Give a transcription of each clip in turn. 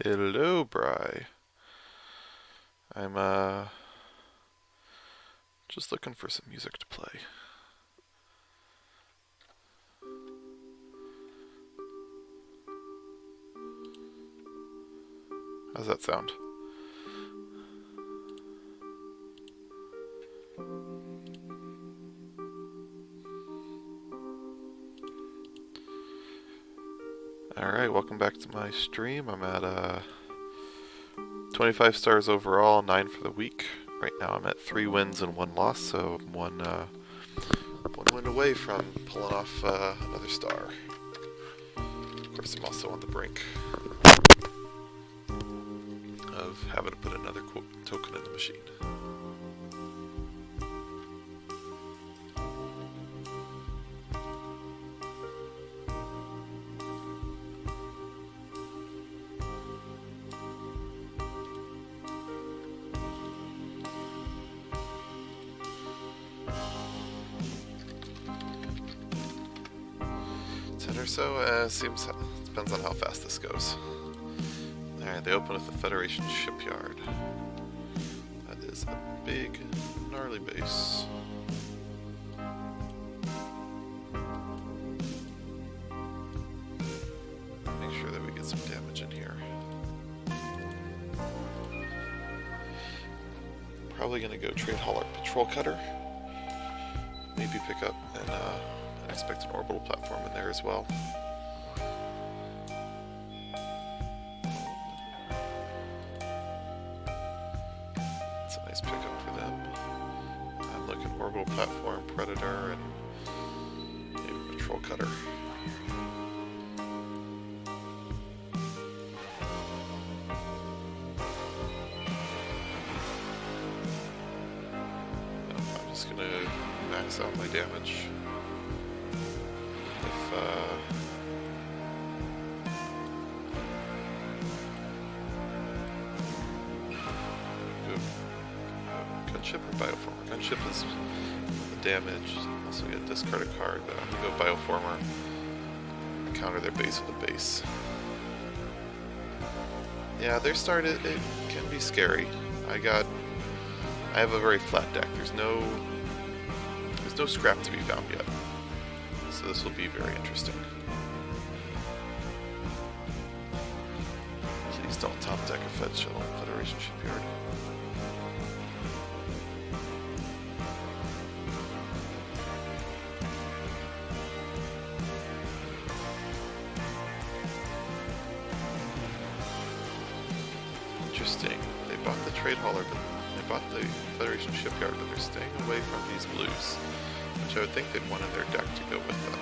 Hello, Bry. I'm just looking for some music to play. How's that sound? Alright, welcome back to my stream. I'm at 25 stars overall, 9 for the week. Right now I'm at 3 wins and 1 loss, so I'm one win away from pulling off another star. Of course, I'm also on the brink of having to put another token in the machine. Or so, depends on how fast this goes. Alright, they open with the Federation shipyard. That is a big, gnarly base. Make sure that we get some damage in here. Probably gonna go trade hauler patrol cutter. Maybe pick up an I expect an orbital platform in there as well. It's a nice pickup for them. I'm looking orbital platform, predator, and maybe patrol cutter. I'm just gonna max out my damage. Gunship or bioformer? Gunship is the damage. Also get a discard a card, but I'm gonna go bioformer. Counter their base with a base. Yeah, their start it can be scary. I have a very flat deck. There's no scrap to be found yet. So this will be very interesting. Please don't top deck a Federation shipyard. Interesting. They bought the trade hauler, but they bought the Federation shipyard, but they're staying away from these blues, which I would think they'd want in their deck to go with them.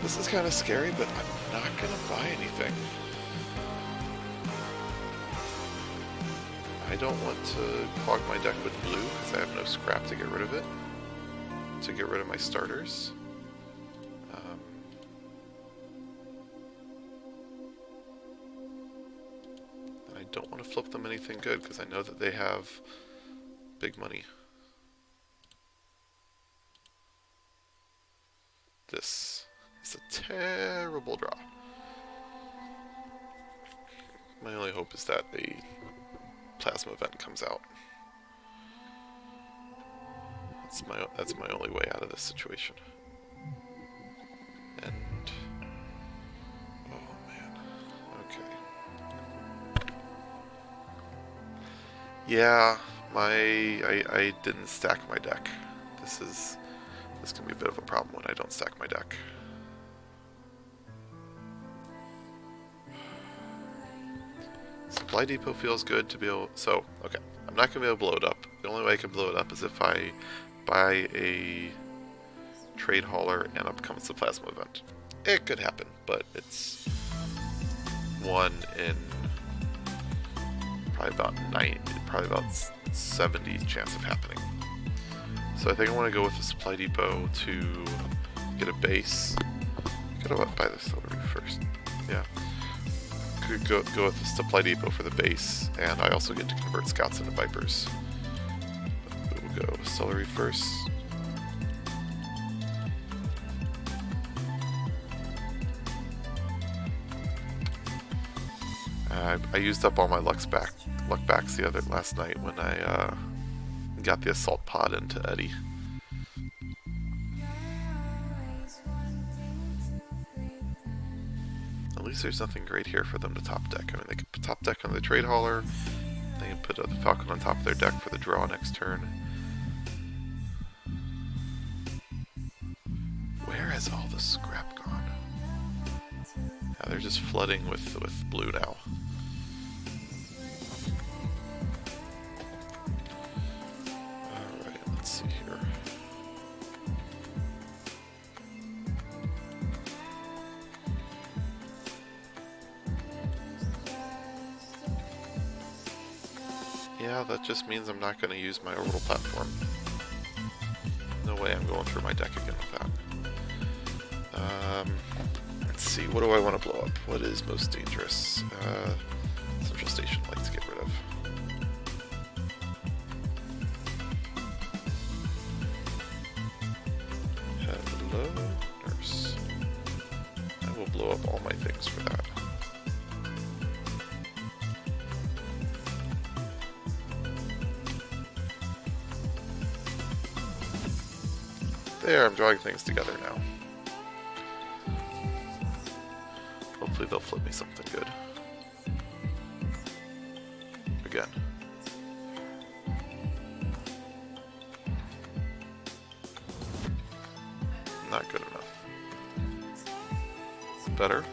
This is kind of scary, but I'm not going to buy anything. I don't want to clog my deck with blue, because I have no scrap to get rid of it, to get rid of my starters. I don't want to flip them anything good, because I know that they have big money. This is a terrible draw. My only hope is that a plasma event comes out. That's my only way out of this situation. And oh man, okay. Yeah, I didn't stack my deck. This can be a bit of a problem when I don't stack my deck. Supply depot feels good to be able... So, okay. I'm not going to be able to blow it up. The only way I can blow it up is if I buy a trade hauler and up comes the plasma event. It could happen, but it's 1 in probably about 70 chance of happening. So I think I want to go with the supply depot to get a base. Gotta buy the celery first. Yeah. Could go with the supply depot for the base, and I also get to convert scouts into vipers. We'll go celery first. I used up all my luck backs last night when I got the assault pod into Eddie. At least there's nothing great here for them to top deck. I mean, they could top deck on the trade hauler. They can put the Falcon on top of their deck for the draw next turn. Where has all the scrap gone? Yeah, they're just flooding with blue now. Alright, let's see here. Yeah, that just means I'm not going to use my orbital platform. No way I'm going through my deck again with that. Let's see, what do I want to blow up? What is most dangerous? Central Station I'd like to get rid of. Hello, nurse. I will blow up all my things for that. There, I'm drawing things together now. Hopefully they'll flip me something good. Again. Not good enough. Better?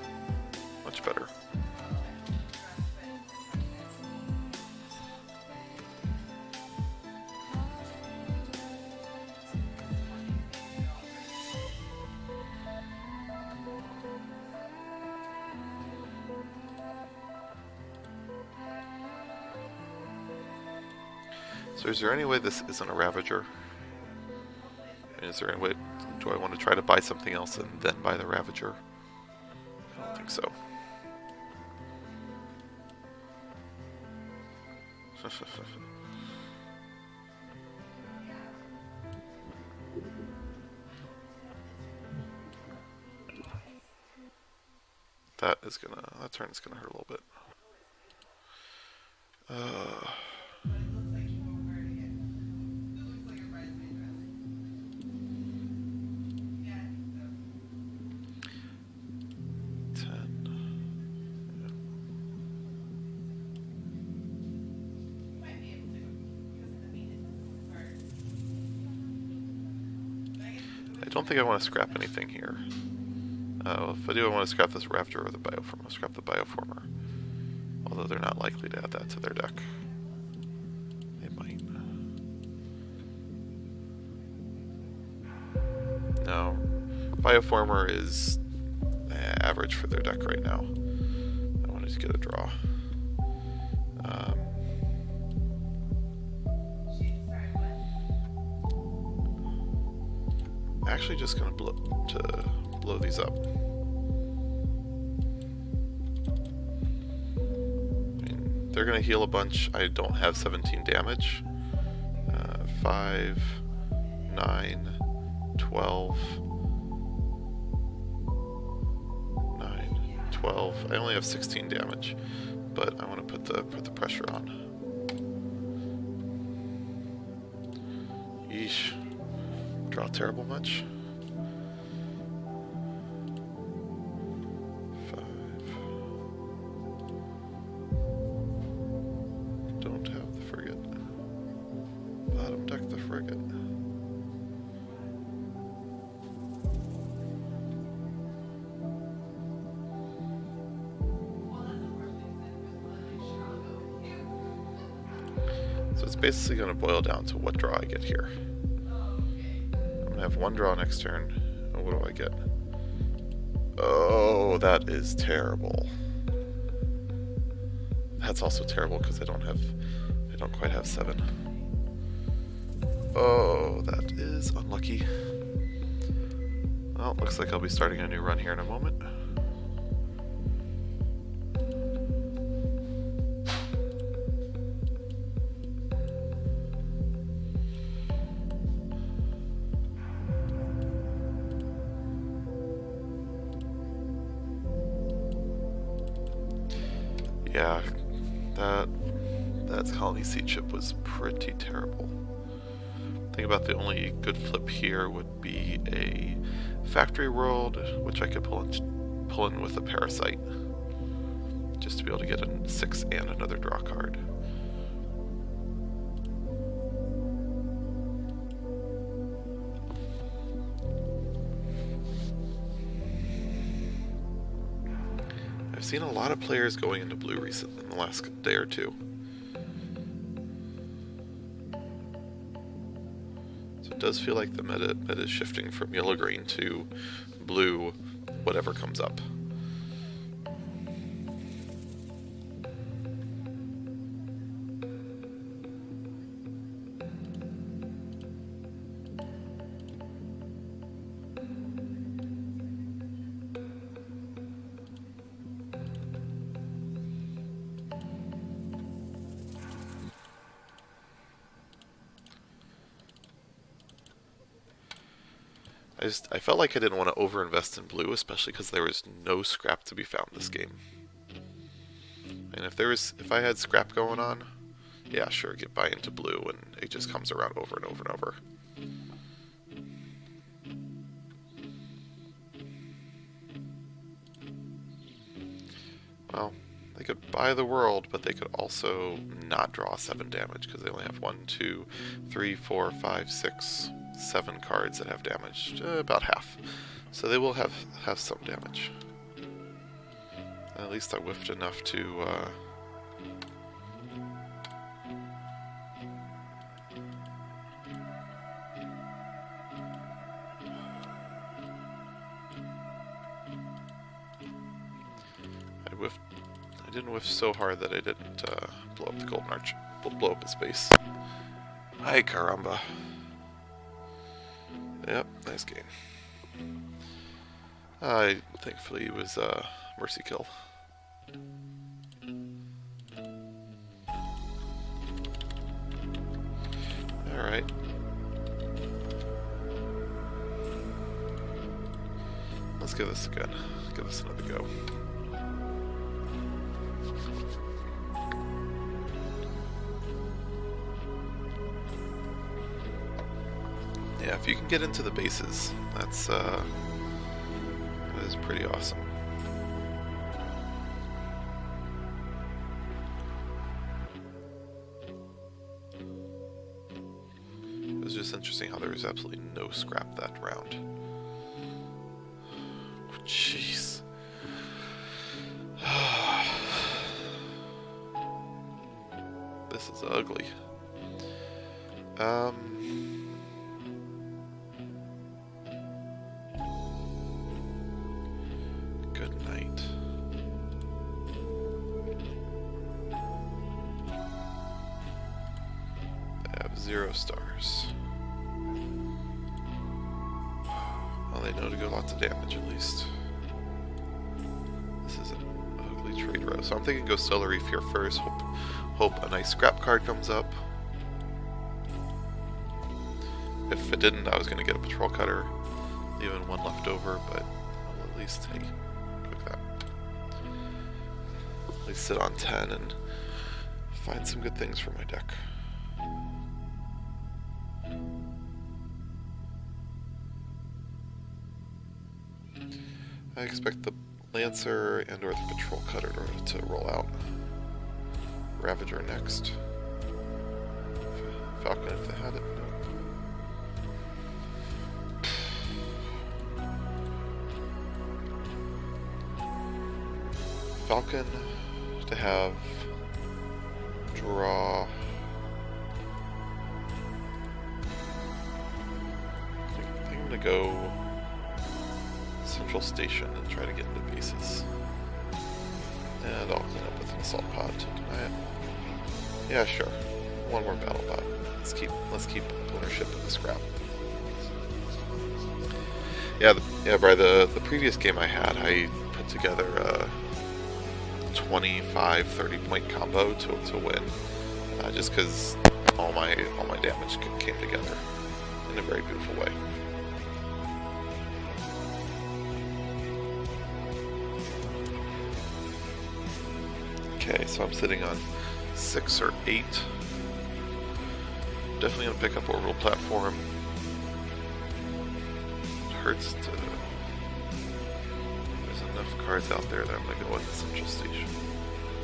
Much better. So is there any way this isn't a Ravager? And is there any way, do I want to try to buy something else and then buy the Ravager? I don't think so. That turn is gonna hurt a little bit. I don't think I want to scrap anything here. If I do, I want to scrap this Ravager or the Bioformer. I'll scrap the Bioformer. Although they're not likely to add that to their deck. They might. No. Bioformer is average for their deck right now. I wanted to get a draw. Actually just gonna blow these up. I mean, they're gonna heal a bunch. I don't have 17 damage. 5, 9, 12, 9, 12. I only have 16 damage, but I want to put the pressure on. Yeesh. Draw terrible much? 5. Don't have the frigate. Bottom deck the frigate. So it's basically going to boil down to what draw I get here. I have one draw next turn. Oh, what do I get? Oh, that is terrible. That's also terrible because I don't quite have 7. Oh, that is unlucky. Well, looks like I'll be starting a new run here in a moment. Yeah, that colony seed ship was pretty terrible. I think about the only good flip here would be a factory world, which I could pull in with a parasite, just to be able to get a 6 and another draw card. I've seen a lot of players going into blue recently in the last day or two. So it does feel like the meta is shifting from yellow-green to blue, whatever comes up. I felt like I didn't want to overinvest in blue, especially because there was no scrap to be found this game. And if I had scrap going on, yeah, sure, get buy into blue, and it just comes around over and over and over. Well, they could buy the world, but they could also not draw 7 damage because they only have 1, 2, 3, 4, 5, 6, 7 cards that have damage, about half. So they will have some damage. At least I whiffed enough to I didn't whiff so hard that I didn't blow up the GoldenArcher, blow up his base. Ay caramba. Yep, nice game. Thankfully it was a mercy kill. Alright. Let's give this a go. Give this another go. Yeah, if you can get into the bases, that is pretty awesome. It was just interesting how there was absolutely no scrap that round. Jeez. This is ugly. Good night. They have 0 stars. Well, they know to go lots of damage at least. This is an ugly trade row. So I'm thinking go Solar Reef here first. Hope a nice scrap card comes up. If it didn't, I was going to get a patrol cutter, leaving 1 left over, but I'll at least, hey, click that. At least sit on 10 and find some good things for my deck. I expect the Lancer and or the patrol cutter to roll out. Ravager next. Falcon if they had it. Falcon to have draw. I think I'm gonna go Central Station and try to get into bases. And I'll clean up with an assault pod to deny it. Yeah, sure. 1 more battle pod. Let's keep ownership of the scrap. Yeah, by the previous game I had, I put together a 25, 30-point combo to win, just because all my damage came together in a very beautiful way. Okay, So I'm sitting on 6 or 8. Definitely gonna pick up Orbital Platform. It hurts to... There's enough cards out there that I'm gonna go with the Central Station.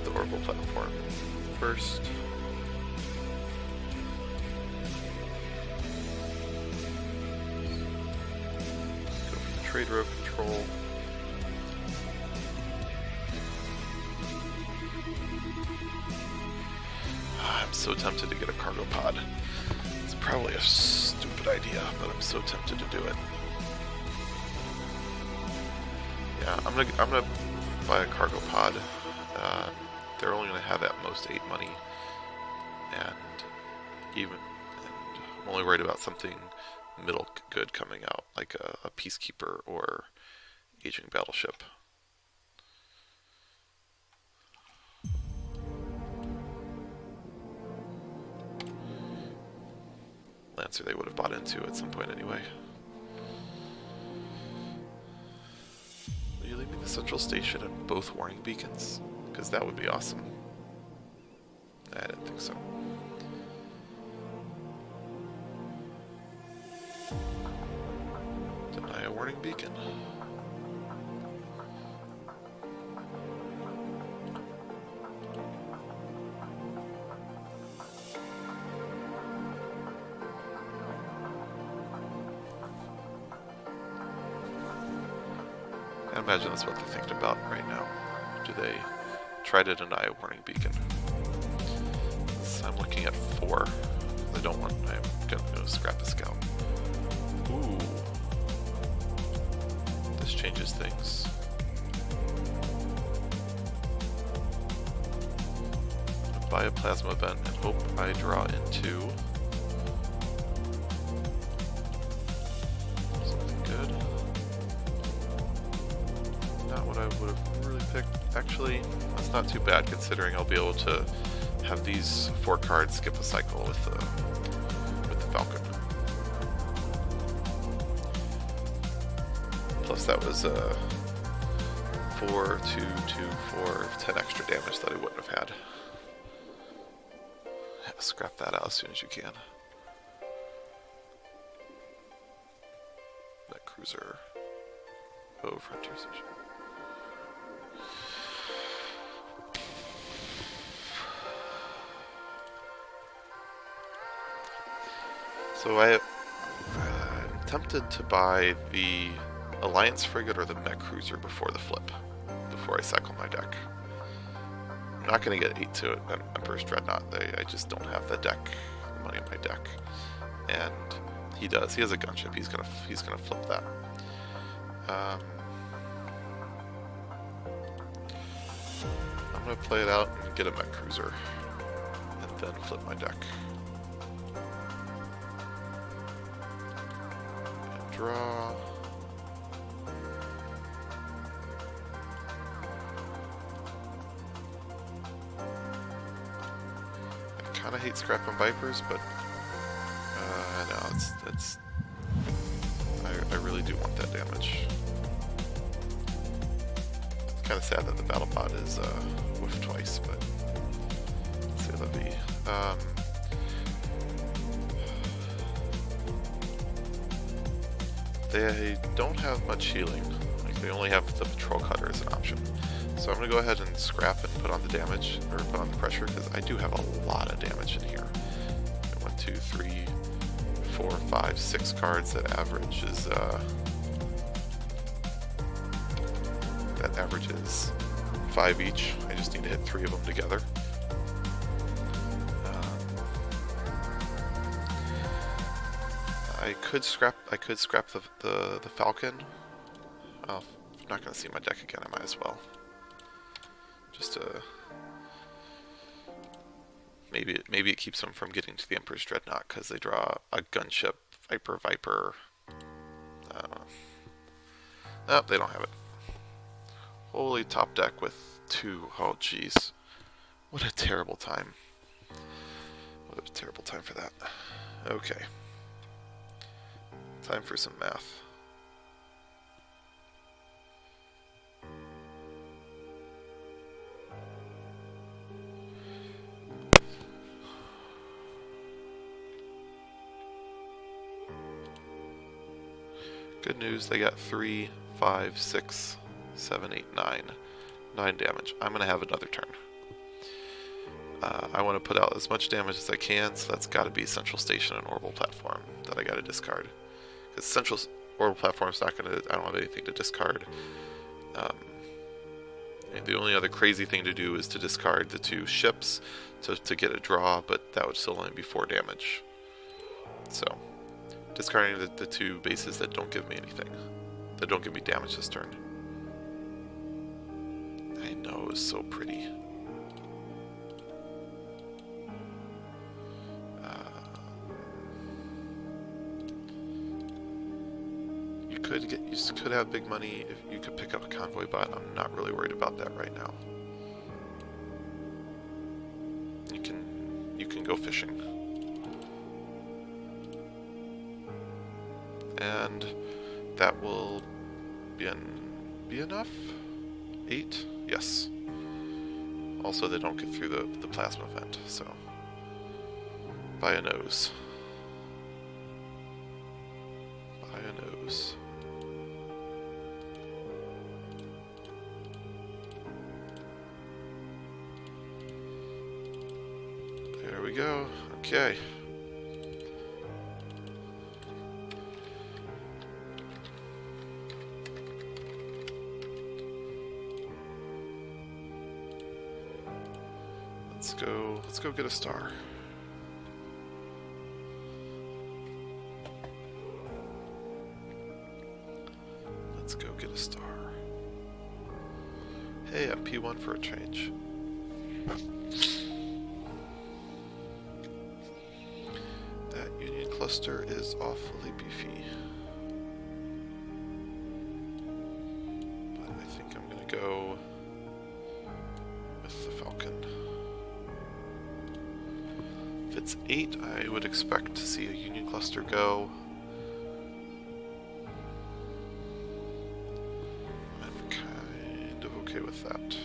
The Orbital Platform first. Go for the Trade Road Control. I'm so tempted to get a cargo pod. It's probably a stupid idea, but I'm so tempted to do it. Yeah, I'm gonna buy a cargo pod. They're only gonna have at most 8 money, and I'm only worried about something middle good coming out, like a Peacekeeper or Aging Battleship. Lancer they would have bought into at some point anyway. Will you leave me the Central Station and both warning beacons? Because that would be awesome. I didn't think so. Deny a warning beacon. I imagine that's what they're thinking about right now. Do they try to deny a warning beacon? So I'm looking at 4. I don't want. I'm gonna go scrap a scout. Ooh, this changes things. Buy a plasma event and hope I draw into something good. Not what I would have really picked. Actually, that's not too bad considering I'll be able to have these 4 cards skip a cycle with the Falcon. Plus that was 4, 2, 2, 4, 10 extra damage that I wouldn't have had. Yeah, scrap that out as soon as you can. That cruiser. Oh, Frontier Station. So I'm tempted to buy the Alliance Frigate or the Mech Cruiser before the flip, before I cycle my deck. I'm not going to get 8 to it, Emperor's Dreadnought. I just don't have the money in my deck. And he does. He has a gunship. He's gonna flip that. I'm going to play it out and get a Mech Cruiser, and then flip my deck. Draw. I kind of hate scrapping Vipers, but no, it's. I really do want that damage. It's kind of sad that the battle pod is whiffed twice, but let's see what that'd be. They don't have much healing. Like, they only have the patrol cutter as an option. So I'm going to go ahead and scrap and put on the damage, or put on the pressure, because I do have a lot of damage in here. 1, 2, 3, 4, 5, 6 cards. That average is that averages 5 each. I just need to hit 3 of them together. I could scrap the Falcon. I'm not going to see my deck again. I might as well. Just maybe it keeps them from getting to the Emperor's Dreadnought because they draw a gunship, Viper. Nope, they don't have it. Holy, top deck with 2. Oh jeez, what a terrible time. What a terrible time for that. Okay. Time for some math. Good news, they got 3, 5, 6, 7, 8, 9. 9 damage. I'm going to have another turn. I want to put out as much damage as I can, so that's got to be Central Station and Orbital Platform that I got to discard. Because Central Orbital Platform's not going to... I don't have anything to discard. And the only other crazy thing to do is to discard the 2 ships to get a draw, but that would still only be 4 damage. So, discarding the 2 bases that don't give me anything. That don't give me damage this turn. I know, it's so pretty. You could have big money if you could pick up a convoy bot. I'm not really worried about that right now. You can go fishing. And that will be enough? 8? Yes. Also, they don't get through the plasma vent, so by a nose. By a nose. There we go. Okay. Let's go get a star. Let's go get a star. Hey, I'm P1 for a change. That Union cluster is awfully beefy. But I think I'm gonna go with the Falcon. If it's 8, I would expect to see a Union cluster go. I'm kind of okay with that.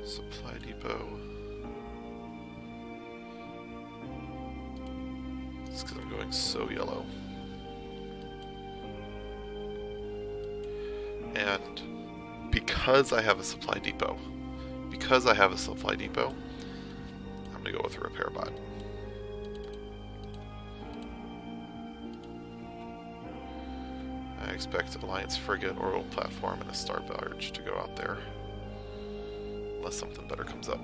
Supply depot. It's because I'm going so yellow. And because I have a supply depot, I'm going to go with a repair bot. I expect Alliance frigate, orbital platform, and a star barge to go out there. Unless something better comes up.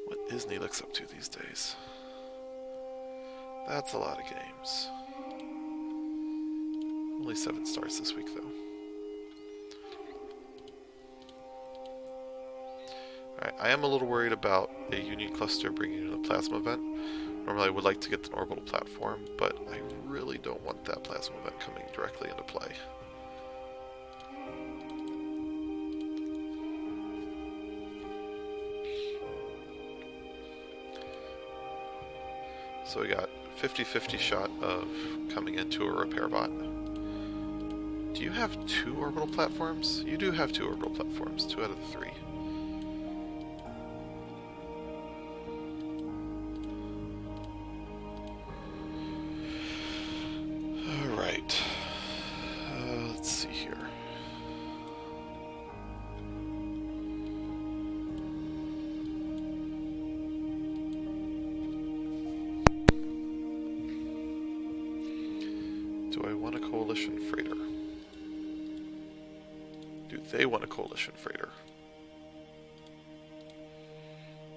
What is Neelix up to these days? That's a lot of games. Only 7 stars this week, though. Alright, I am a little worried about a Union cluster bringing in a plasma vent. Normally I would like to get an orbital platform, but I really don't want that plasma vent coming directly into play. So we got 50-50 shot of coming into a repair bot. Do you have 2 orbital platforms? You do have 2 orbital platforms, 2 out of the 3. Alright. Let's see here. Do I want a coalition freighter? Do they want a coalition freighter?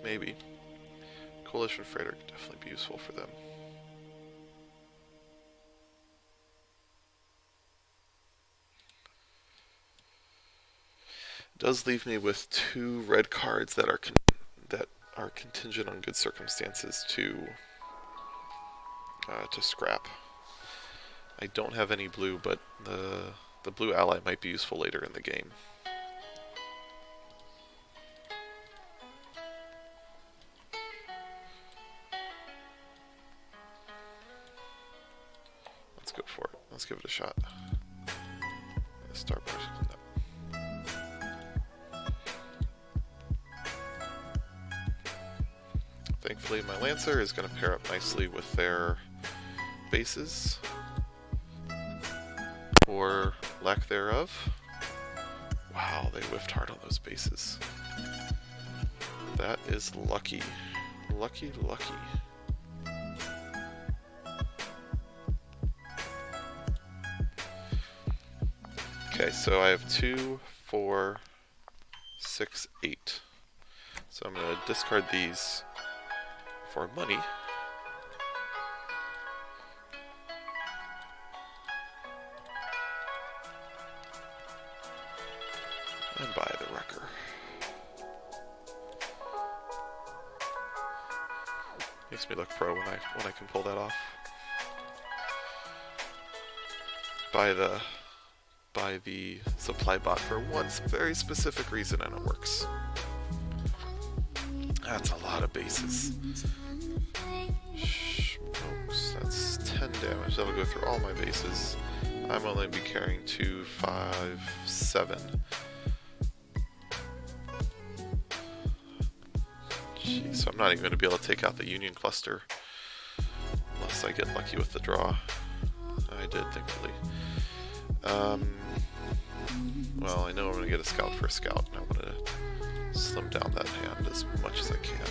Maybe. Coalition freighter could definitely be useful for them. It does leave me with 2 red cards that are contingent on good circumstances to scrap. I don't have any blue, but the blue ally might be useful later in the game. Let's go for it. Let's give it a shot. Star Wars. Thankfully, my Lancer is going to pair up nicely with their bases, or lack thereof. Wow, they whiffed hard on those bases. That is lucky. Lucky, lucky. Okay, so I have 2, 4, 6, 8. So I'm going to discard these for money. And buy the wrecker. Makes me look pro when I can pull that off. Buy the supply bot for one very specific reason, and it works. That's a lot of bases. Smokes, that's 10 damage. That'll go through all my bases. I'm only be carrying 2, 5, 7. Jeez, so I'm not even going to be able to take out the Union cluster unless I get lucky with the draw. I did, thankfully. Well, I know I'm going to get a scout for a scout, and I want to slim down that hand as much as I can.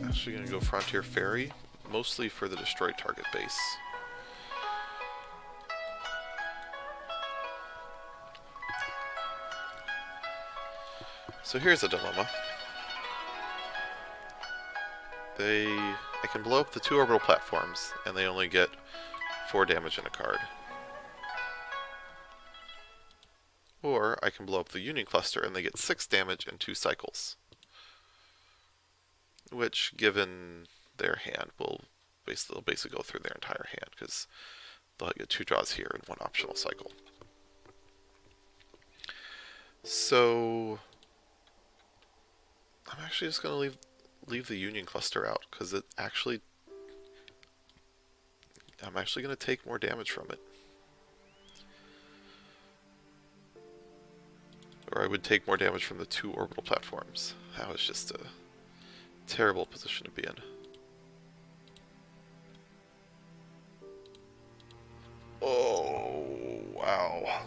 Actually going to go Frontier Ferry, mostly for the destroyed target base. So here's a dilemma. I can blow up the 2 orbital platforms, and they only get 4 damage in a card. Or I can blow up the Union cluster, and they get 6 damage in 2 cycles. Which, given their hand, will basically go through their entire hand, because they'll get 2 draws here and 1 optional cycle. So I'm actually just going to leave the Union cluster out, because I'm actually going to take more damage from it. Or I would take more damage from the 2 orbital platforms. That was just a terrible position to be in. Oh, wow.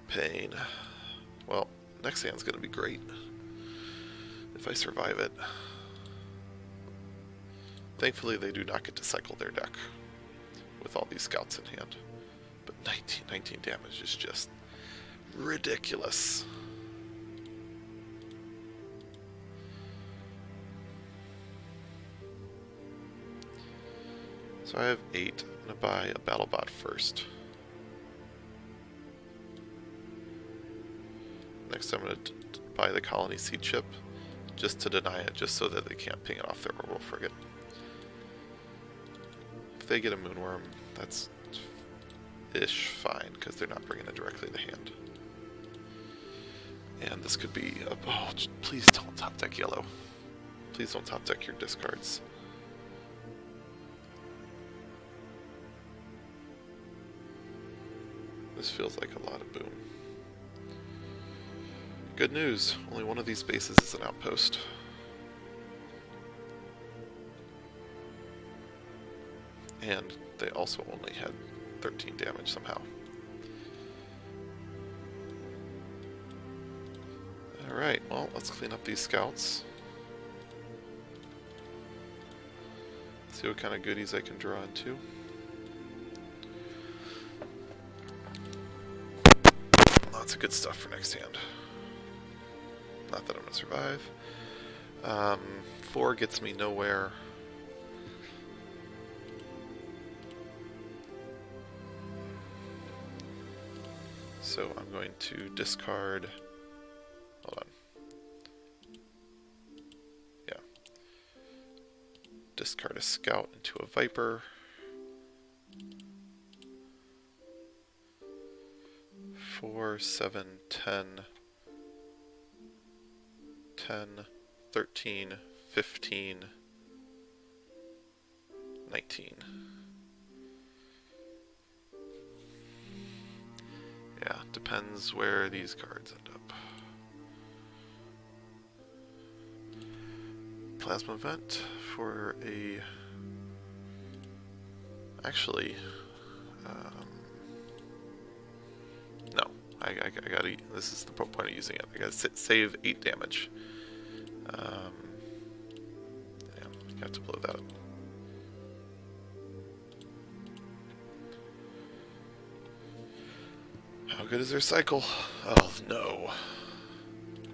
Pain. Well, next hand's going to be great. If I survive it. Thankfully, they do not get to cycle their deck with all these scouts in hand. But 19 damage is just ridiculous. So I have 8. I'm going to buy a BattleBot first. Next, I'm going to buy the Colony Seed Chip, just to deny it, just so that they can't ping it off their orbital frigate. If they get a Moonworm, that's ish fine, because they're not bringing it directly to hand. And this could be a... Oh, please don't top deck yellow. Please don't top deck your discards. This feels like a lot of boom. Good news, only one of these bases is an outpost. And they also only had 13 damage somehow. Alright, well, let's clean up these scouts. See what kind of goodies I can draw into. Lots of good stuff for next hand. Not that I'm going to survive. 4 gets me nowhere. So I'm going to discard... Hold on. Yeah. Discard a scout into a viper. 4, 7, 10, 13, 15, 19. Yeah, depends where these cards end up. Plasma vent for a... Actually, no. I gotta... This is the point of using it. I gotta save 8 damage. Yeah, I have to blow that up. How good is their cycle? Oh, no.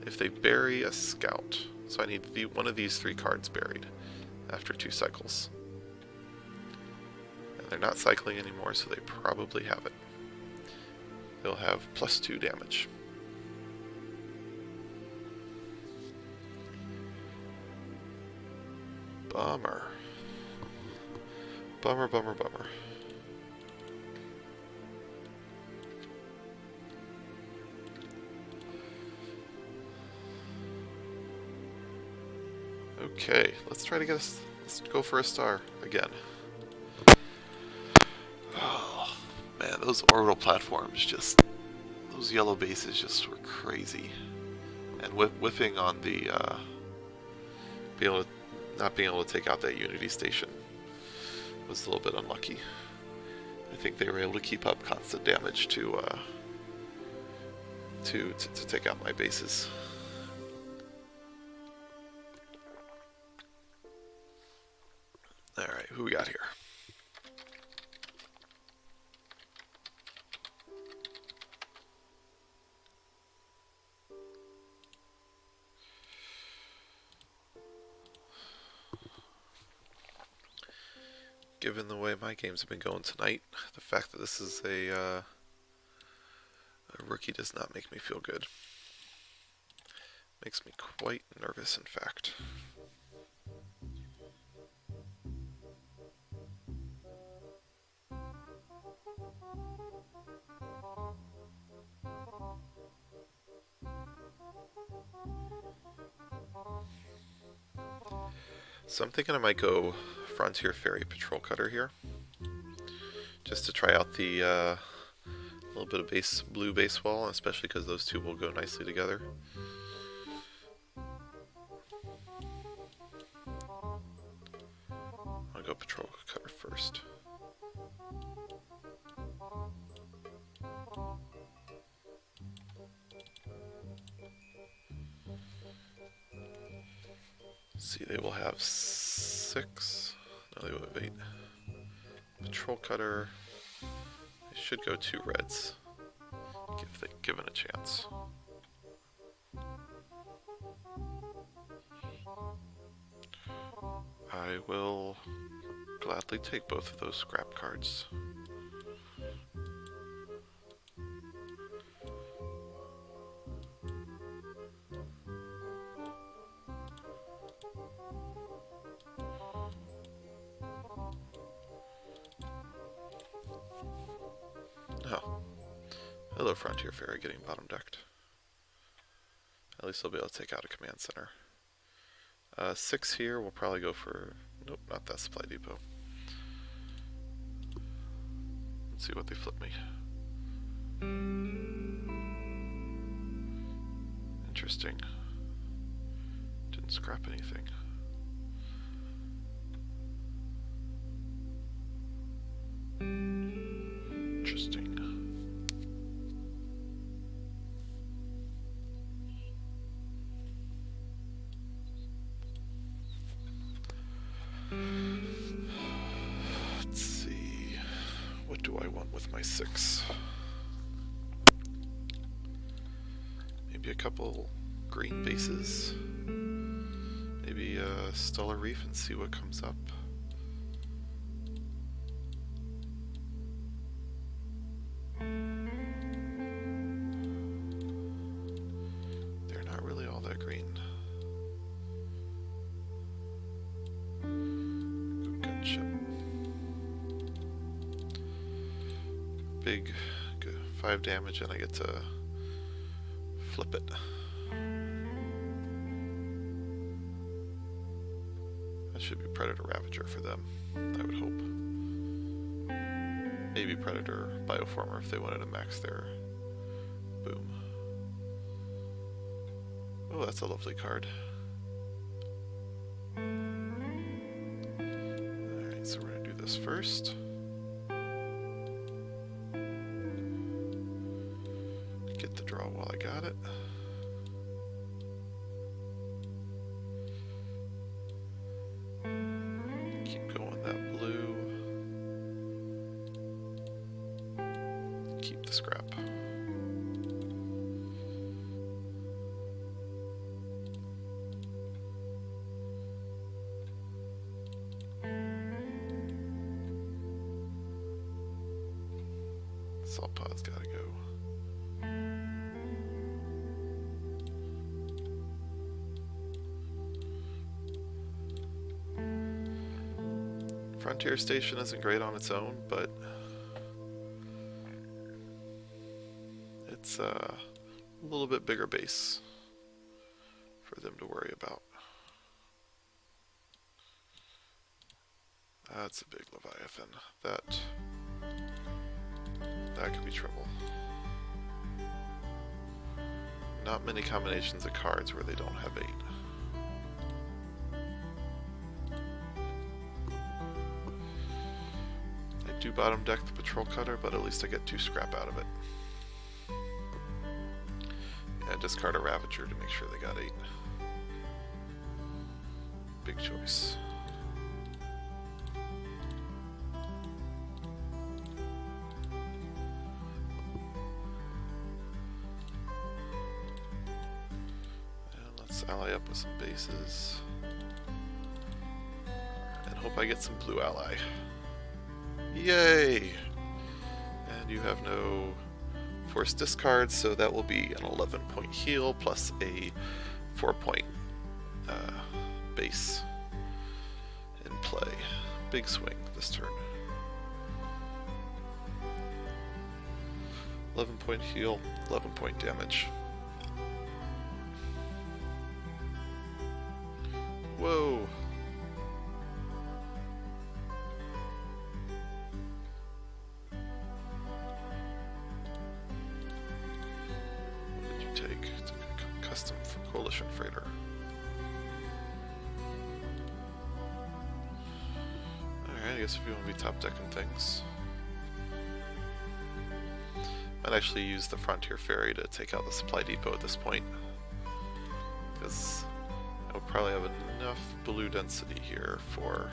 If they bury a scout. So I need one of these 3 cards buried after 2 cycles. And they're not cycling anymore, so they probably have it. They'll have +2 damage. Bummer. Bummer, bummer, bummer. Okay, let's try to get us. Let's go for a star again. Oh man, those orbital platforms those yellow bases just were crazy, and whiffing on the not being able to take out that Unity station was a little bit unlucky. I think they were able to keep up constant damage to take out my bases. Alright, who we got here? Given the way my games have been going tonight, the fact that this is a rookie does not make me feel good. Makes me quite nervous, in fact. So I'm thinking I might go Frontier Ferry Patrol Cutter here, just to try out the little bit of blue base wall, especially because those two will go nicely together. I'll go Patrol Cutter first. See, they will have 6. No, they will have 8. Patrol Cutter. They should go 2 reds, if they're given a chance. I will gladly take both of those scrap cards. Oh. Hello, Frontier Ferry getting bottom decked. At least I'll be able to take out a command center. 6 here, we'll probably go for... Nope, not that supply depot. Let's see what they flip me. Interesting. Didn't scrap anything. Interesting. Let's see. What do I want with my 6? Maybe a couple green bases. Maybe a Stellar Reef and see what comes up. They're not really all that green. Gunship. Big 5 damage and I get to flip it. That should be Predator Ravager for them, I would hope. Maybe Predator Bioformer if they wanted to max their Boom. Oh, that's a lovely card. Alright, so we're going to do this first. Get the draw while I got it. Keep going that blue. Keep the scrap. Salt pod's gotta go. Frontier Station isn't great on its own, but it's a little bit bigger base for them to worry about. That's a big Leviathan. That could be trouble. Not many combinations of cards where they don't have 8. I do bottom deck the Patrol Cutter, but at least I get 2 scrap out of it. Yeah, discard a Ravager to make sure they got 8. Big choice. Ally up with some bases and hope I get some blue ally. Yay! And you have no forced discards, so that will be an 11-point heal plus a 4-point base in play. Big swing this turn. 11-point heal, 11-point damage. Whoa! What did you take? It's a custom for Coalition Freighter. Alright, I guess if you want to be top decking things. Might actually use the Frontier Ferry to take out the Supply Depot at this point. Because I'll probably have enough blue density here for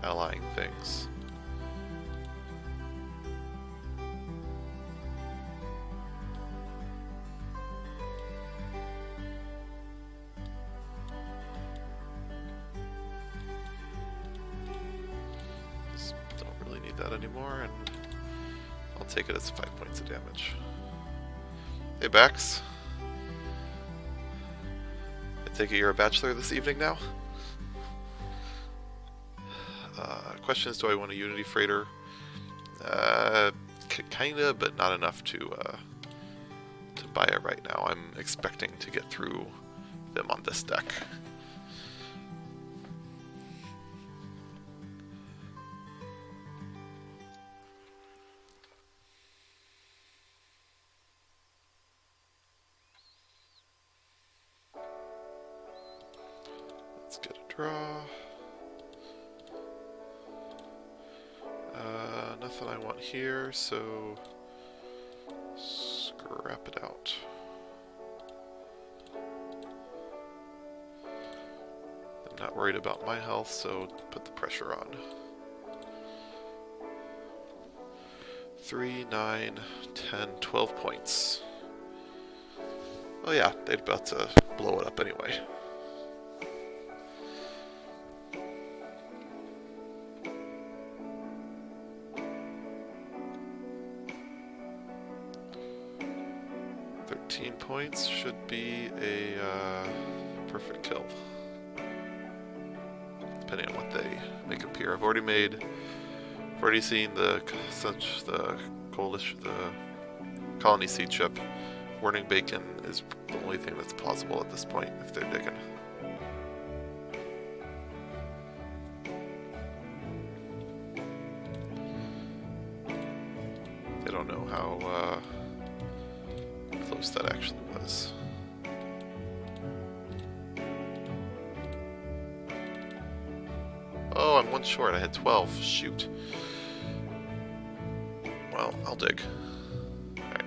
allying things. Just don't really need that anymore, and I'll take it as 5 points of damage. Hey, Bax. Take it you're a bachelor this evening now? Question is, do I want a Unity Freighter? Kinda, but not enough to buy it right now. I'm expecting to get through them on this deck. Let's get a draw. Nothing I want here, so scrap it out. I'm not worried about my health, so put the pressure on. 3, 9, 10, 12 points. Oh yeah, they're about to blow it up anyway. Points should be a perfect kill, depending on what they make appear. I've already seen the coalition, the colony seed ship. Warning bacon is the only thing that's plausible at this point if they're digging. They don't know how close that actually was. Oh, I'm one short. I had 12. Shoot. Well, I'll dig. Alright.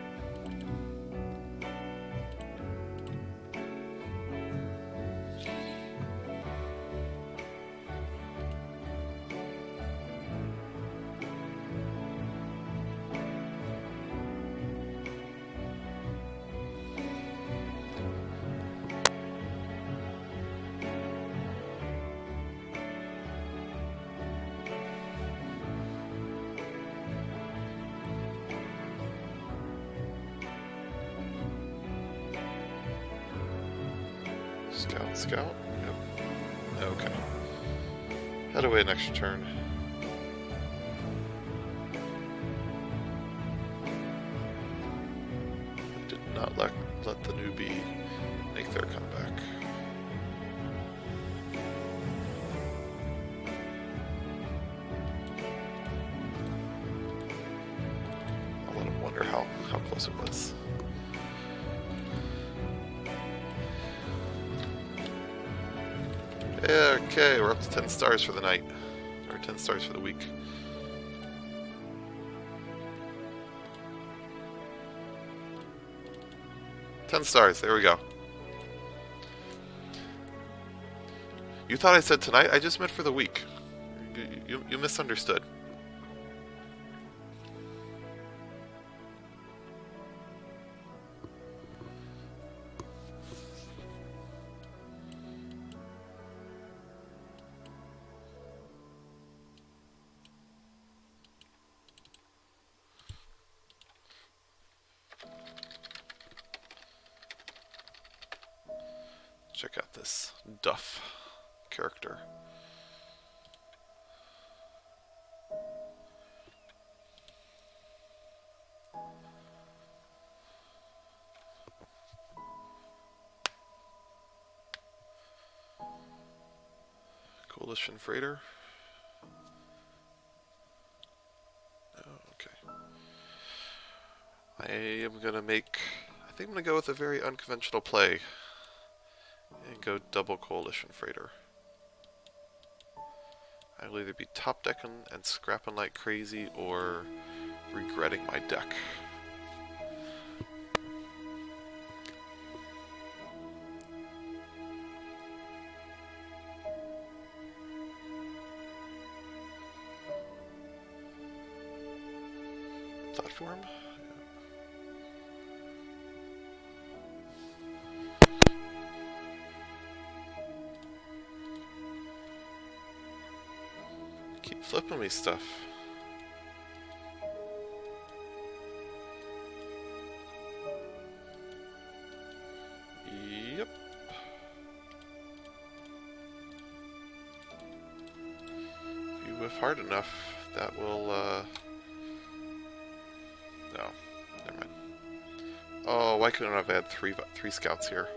Scout? Yep. Okay. Head away next turn. Did not let the newbie make their comeback. I'll let him wonder how close it was. Okay, we're up to 10 stars for the night. Or 10 stars for the week. $10 stars, there we go. You thought I said tonight? I just meant for the week. You misunderstood. Check out this Duff character. Coalition freighter. Oh, okay. I think I'm gonna go with a very unconventional play. And go double coalition freighter. I'll either be top decking and scrapping like crazy or regretting my deck. Platform? Keep flipping me stuff. Yep. If you whiff hard enough, that will, no. Never mind. Oh, why couldn't I have had three scouts here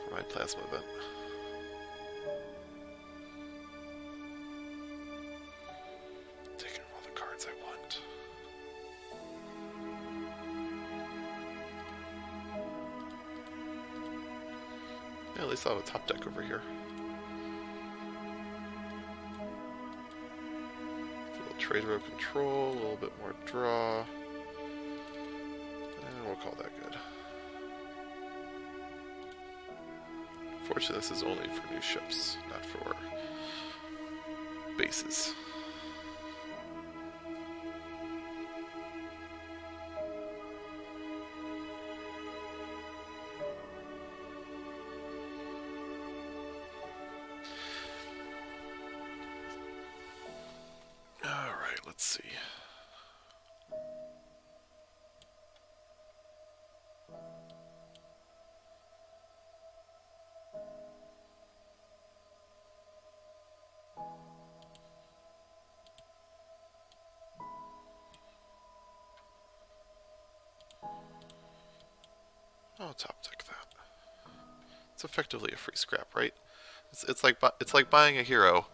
for my plasma event? At least I'll have a top deck over here. A little trade row control, a little bit more draw. And we'll call that good. Fortunately, this is only for new ships, not for bases. Let's see. Oh, top deck that. It's effectively a free scrap, right? It's like buying a hero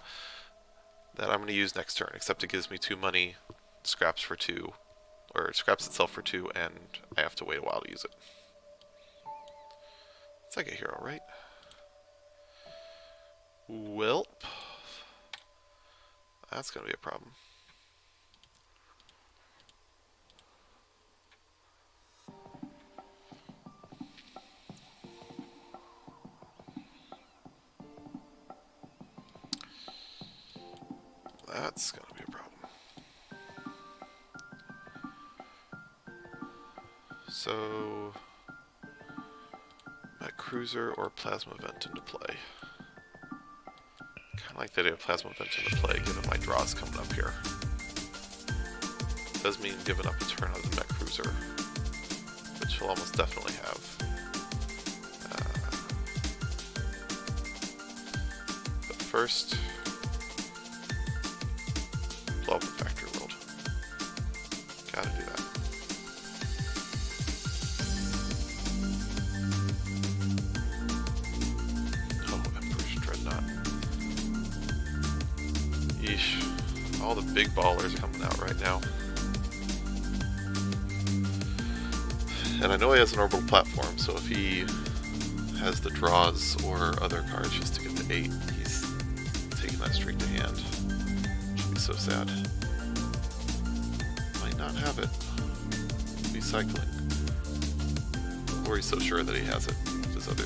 that I'm going to use next turn, except it gives me 2 money, scraps for 2, or scraps itself for 2, and I have to wait a while to use it. It's like a hero, right? Welp. That's gonna be a problem. That's gonna be a problem. So, Met Cruiser or Plasma Vent into play. Kind of like the idea of Plasma Vent into play, given my draws coming up here. Does mean giving up a turn on the Met Cruiser, which he'll almost definitely have. But first, blow up the Factory World. Gotta do that. All the big ballers coming out right now. And I know he has an orbital platform, so if he has the draws or other cards just to get the 8, he's taking that straight to hand. Which would be so sad. Might not have it. Be cycling. Or he's so sure that he has it with his other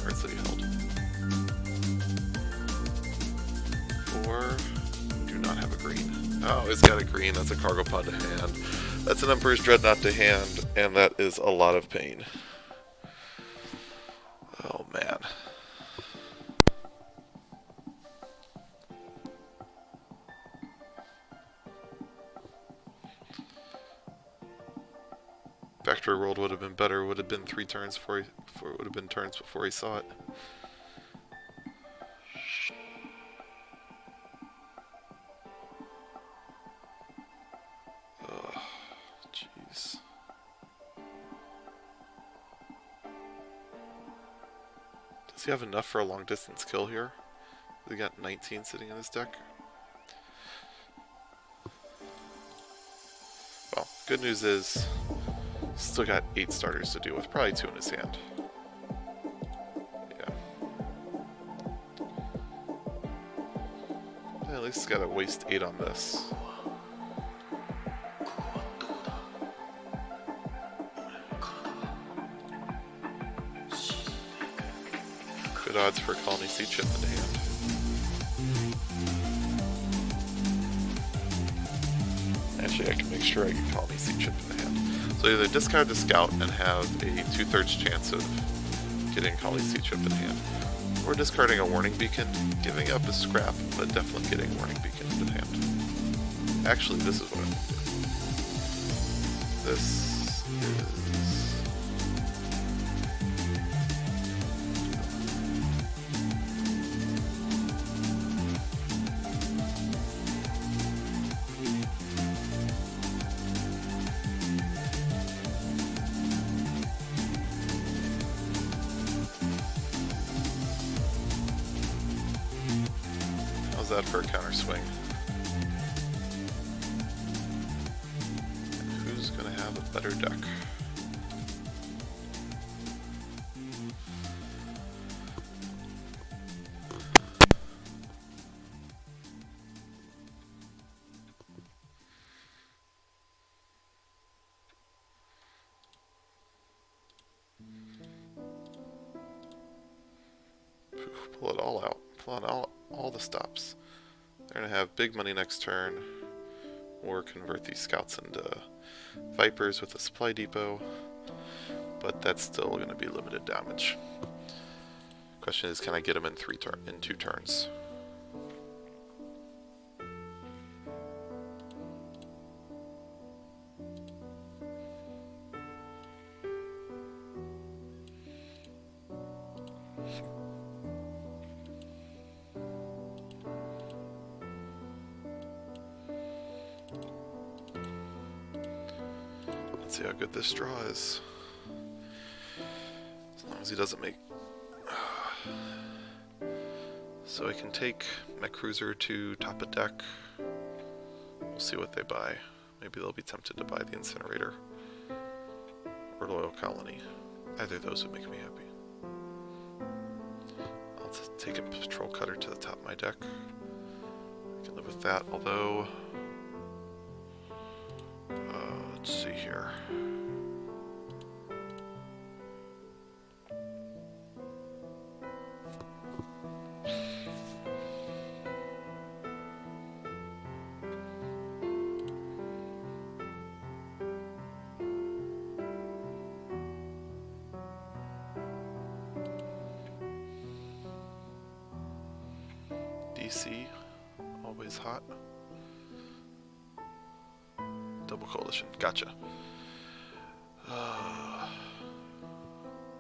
cards that he held. Or not have a green. Oh, it's got a green. That's a cargo pod to hand. That's an Emperor's Dreadnought to hand, and that is a lot of pain. Oh, man. Factory World would have been better. Would have been 3 turns before it would have been turns before he saw it. Does he have enough for a long distance kill here? We got 19 sitting in his deck. Well, good news is, still got 8 starters to deal with, probably 2 in his hand. Yeah. At least he's got to waste 8 on this. Good odds for Colony Sea Chip in hand. Actually, I can make sure I get Colony Sea Chip in the hand. So either discard the Scout and have a 2/3 chance of getting Colony Sea Chip in hand, or discarding a Warning Beacon, giving up a scrap, but definitely getting a Warning Beacon in hand. Actually, this is what I'm going to do. This is... that for a counter swing. And who's gonna have a better deck? Pull it all out. Pull out all the stops. They're going to have big money next turn, or convert these scouts into Vipers with a supply depot, but that's still going to be limited damage. Question is, can I get them in 2 turns? Let's see how good this draw is. As long as he doesn't make... So I can take my cruiser to top a deck. We'll see what they buy. Maybe they'll be tempted to buy the incinerator or loyal colony. Either of those would make me happy. Let's take a patrol cutter to the top of my deck. I can live with that, although... let's see here. DC, always hot. Double coalition, gotcha.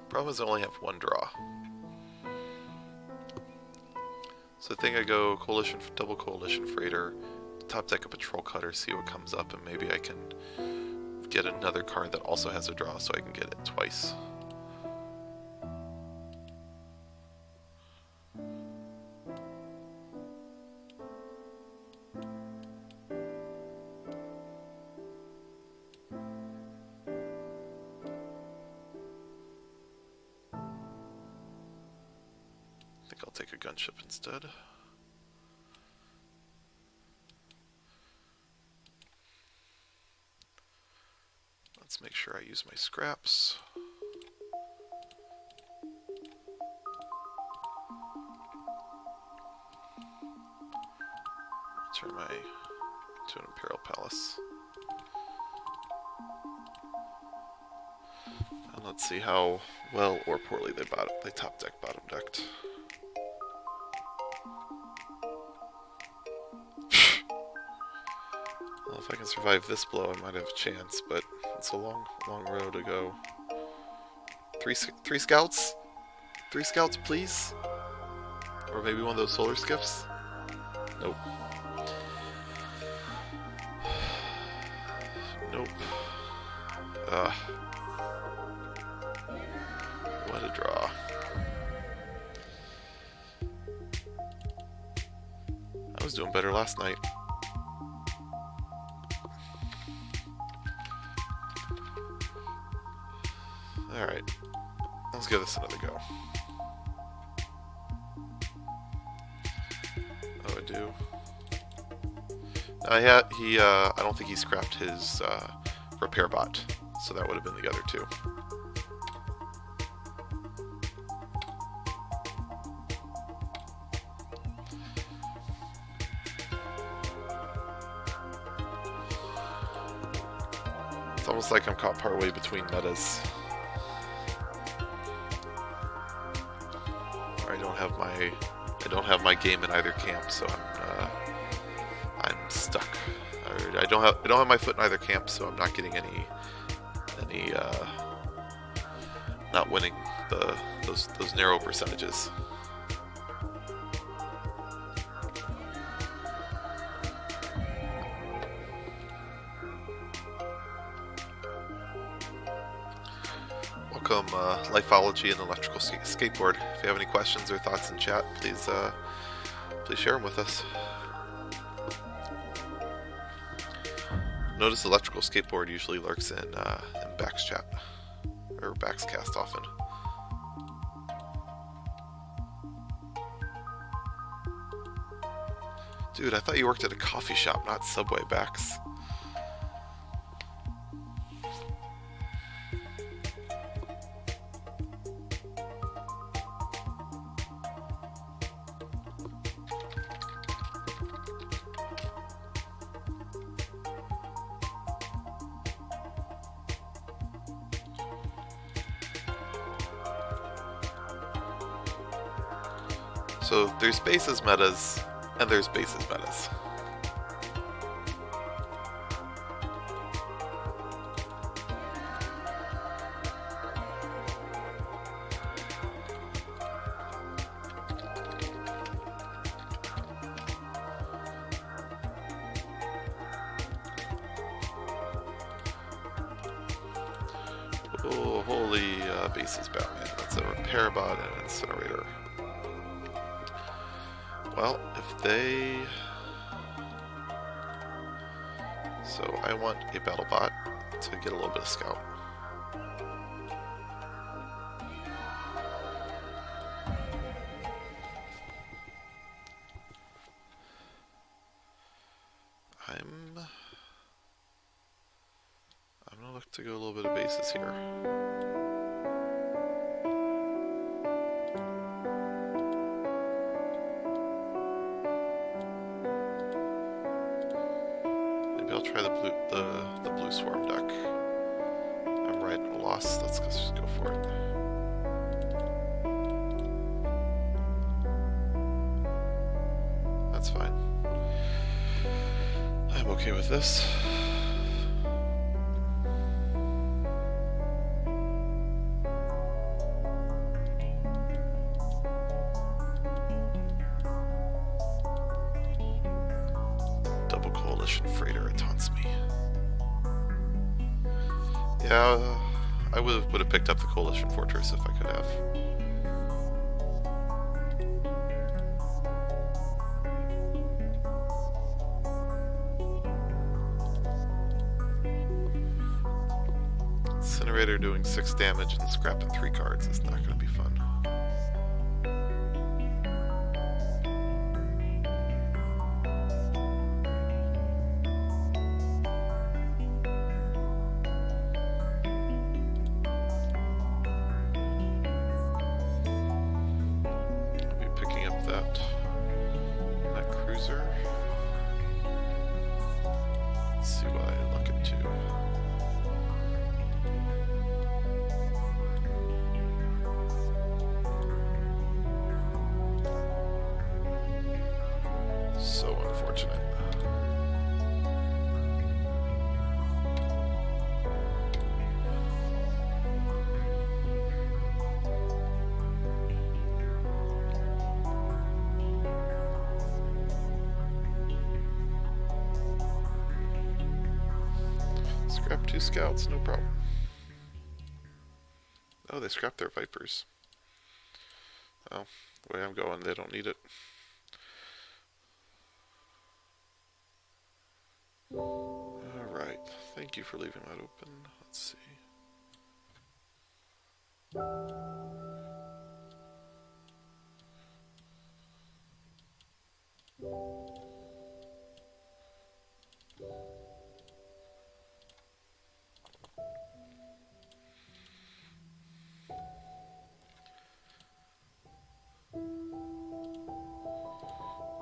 Problem is I only have one draw. So I think I go coalition, double coalition freighter, top deck a patrol cutter, see what comes up, and maybe I can get another card that also has a draw so I can get it twice. I think I'll take a gunship instead. Let's make sure I use my scraps. Turn my to an Imperial Palace. And let's see how well or poorly they top deck, bottom decked. Well, if I can survive this blow, I might have a chance, but it's a long road to go. Three scouts? 3 scouts, please? Or maybe one of those solar skiffs? Nope. Nope. What a draw. I was doing better last night. Alright, let's give this another go. Oh, I do. I don't think he scrapped his repair bot, so that would have been the other two. It's almost like I'm caught partway between metas. I don't have my game in either camp, so I'm stuck. I don't have my foot in either camp, so I'm not getting any not winning those narrow percentages. Welcome, Lifeology and Electrical Skateboard. If you have any questions or thoughts in chat, please share them with us. Notice Electrical Skateboard usually lurks in Back's chat, or Back's cast often. Dude, I thought you worked at a coffee shop, not Subway, Backs. So there's bases metas, and there's bases metas. Oh, holy bases Batman. That's a repair bot and an incinerator. Well, if they... So I want a battle bot to get a little bit of scout. to go a little bit of bases here. Maybe I'll try the blue swarm duck. I'm right at a loss. Let's just go for it. That's fine. I'm okay with this. Double coalition freighter taunts me. Yeah, I would have picked up the coalition fortress if I could have. Incinerator doing 6 damage and scrapping 3 cards is not going to be fun. I'll be picking up that cruiser. Let's see what I look into. So unfortunate. Scrap 2 scouts, no problem. Oh, they scrapped their vipers. Oh, the way I'm going, they don't need it. Alright, thank you for leaving that open. Let's see.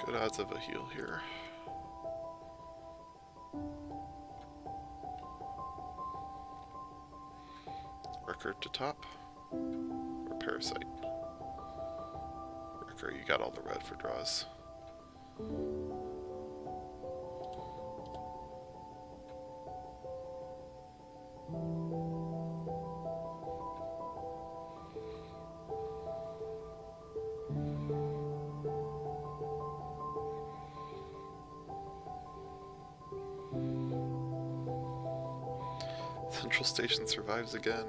Good odds of a heal here. Record to top, or Parasite? Record, you got all the red for draws. Central Station survives again.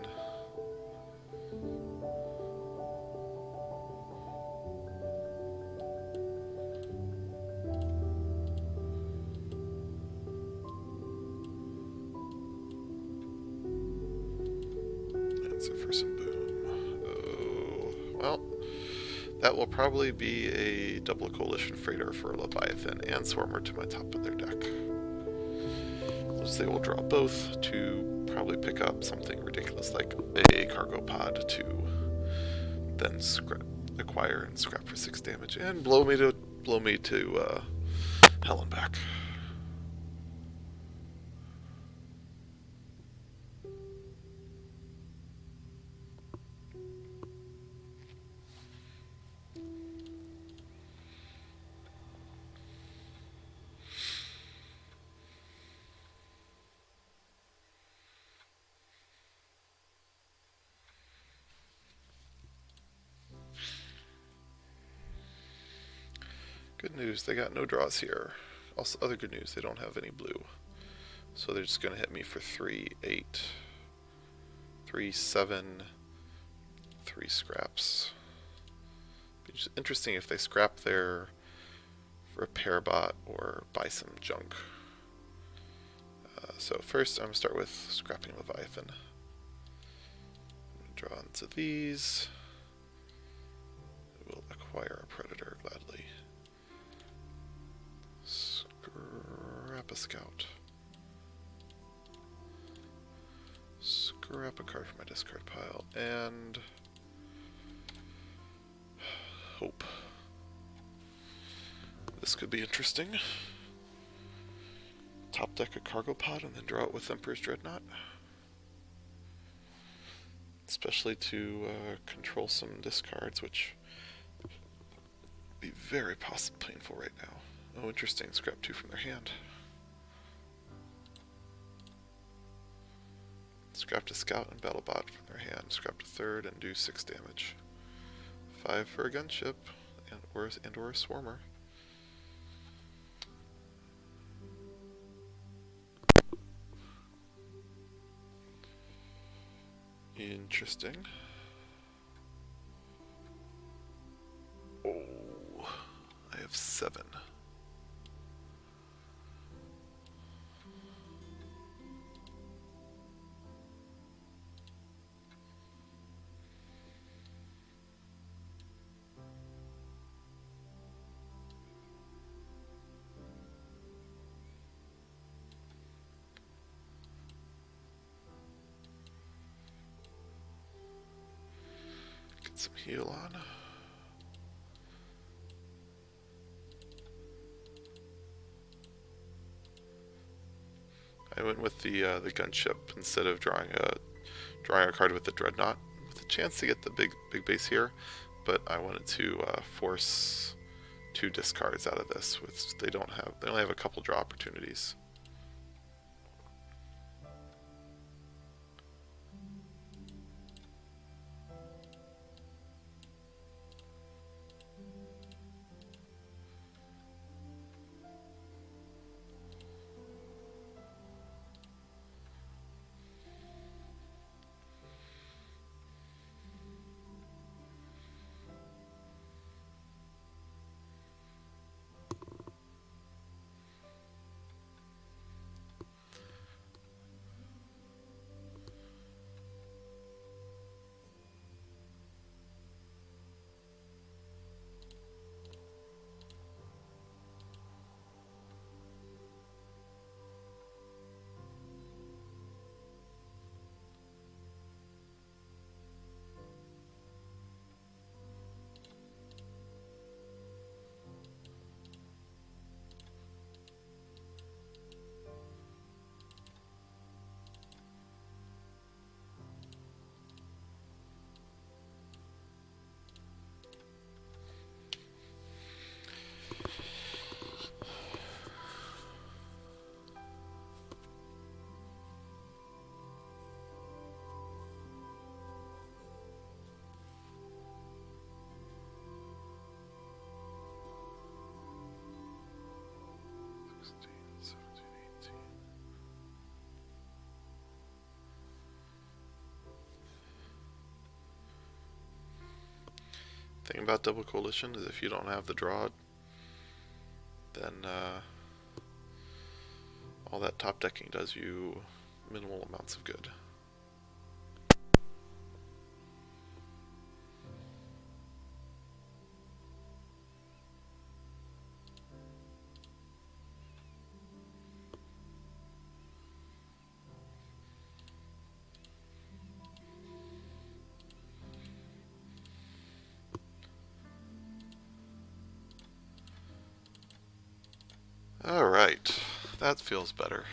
Answer for some boom. Oh, well, that will probably be a double coalition freighter for Leviathan and Swarmer to my top of their deck. They will draw both to probably pick up something ridiculous like a cargo pod to then acquire and scrap for 6 damage and blow me to hell and back. Good news, they got no draws here. Also, other good news, they don't have any blue. So they're just going to hit me for 3, 8, 3, 7, 3 scraps. It's interesting if they scrap their repair bot or buy some junk. So first I'm going to start with scrapping Leviathan. I'm going to draw into these. We'll acquire a Predator gladly. Scrap a Scout. Grab a card from my discard pile and hope. This could be interesting. Top deck a cargo pod and then draw it with Emperor's Dreadnought. Especially to control some discards, which would be very painful right now. Oh, interesting. Scrap 2 from their hand. Scrapped a scout and battlebot from their hand. Scrapped a third and do 6 damage. 5 for a gunship and or a swarmer. Interesting. Oh, I have 7. Get some heal on. I went with the gunship instead of drawing a card with the dreadnought, with a chance to get the big base here, but I wanted to force 2 discards out of this, which they only have a couple draw opportunities. Thing about double coalition is if you don't have the draw, then all that top decking does you minimal amounts of good. Alright, that feels better.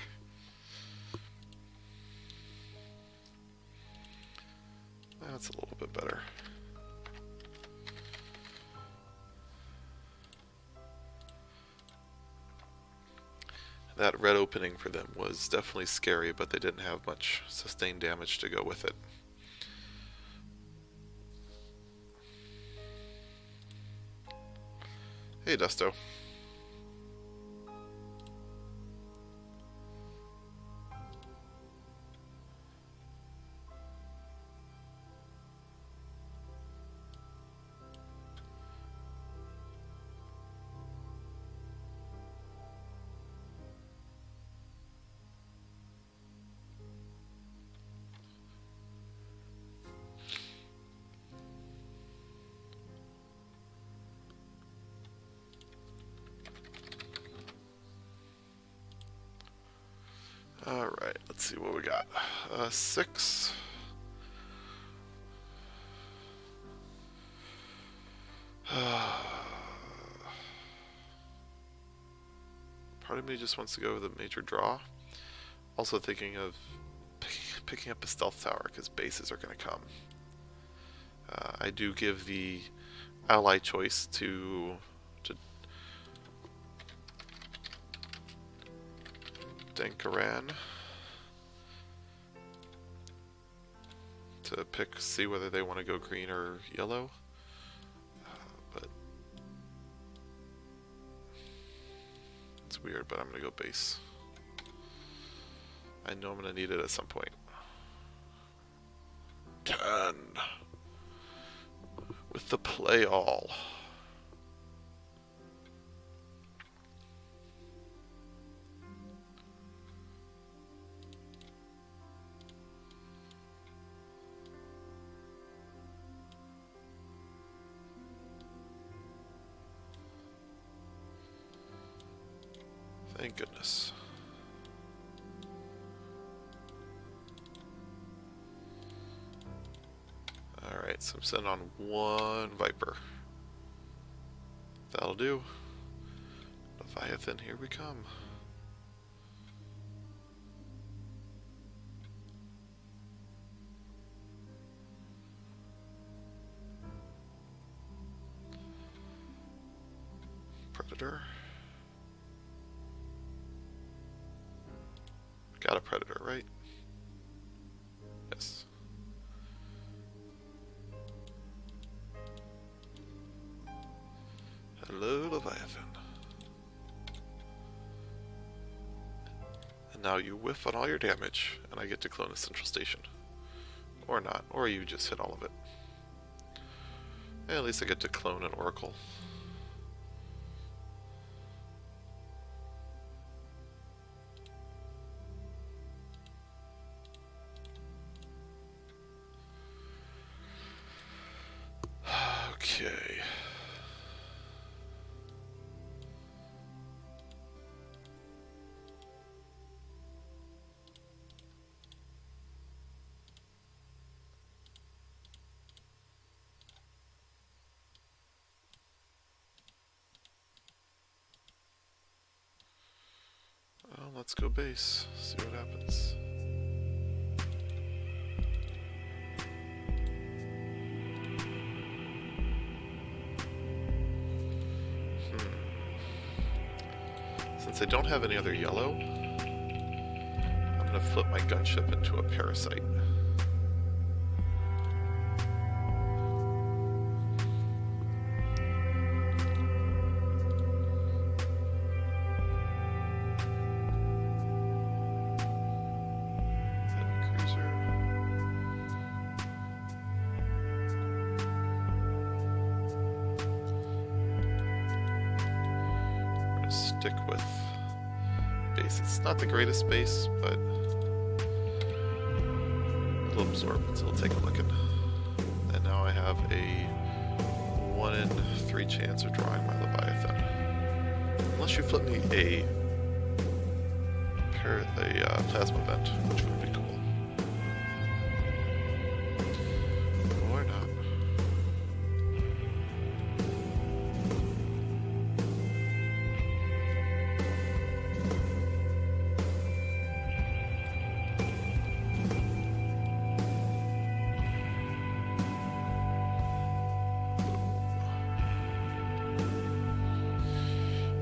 That's a little bit better. That red opening for them was definitely scary, but they didn't have much sustained damage to go with it. Hey, Dusto. Alright, let's see what we got. 6. Part of me just wants to go with a major draw. Also thinking of picking up a stealth tower because bases are going to come. I do give the ally choice to Dankaran to see whether they want to go green or yellow. But it's weird, but I'm going to go base. I know I'm going to need it at some point. 10 with the play all. Thank goodness. Alright, so I'm sitting on 1 Viper. That'll do. Leviathan, here we come. Predator. Got a predator, right? Yes. Hello, Leviathan. And now you whiff on all your damage, and I get to clone a central station. Or not, or you just hit all of it. And at least I get to clone an oracle. Okay. Well, let's go base, see what happens. Since I don't have any other yellow, I'm going to flip my gunship into a parasite. Heavy cruiser. I'm going to stick with base. It's not the greatest base, but it'll absorb it, so it'll take a licking. And now I have a 1 in 3 chance of drawing my Leviathan. Unless you flip me a plasma vent, which would be cool. Or not.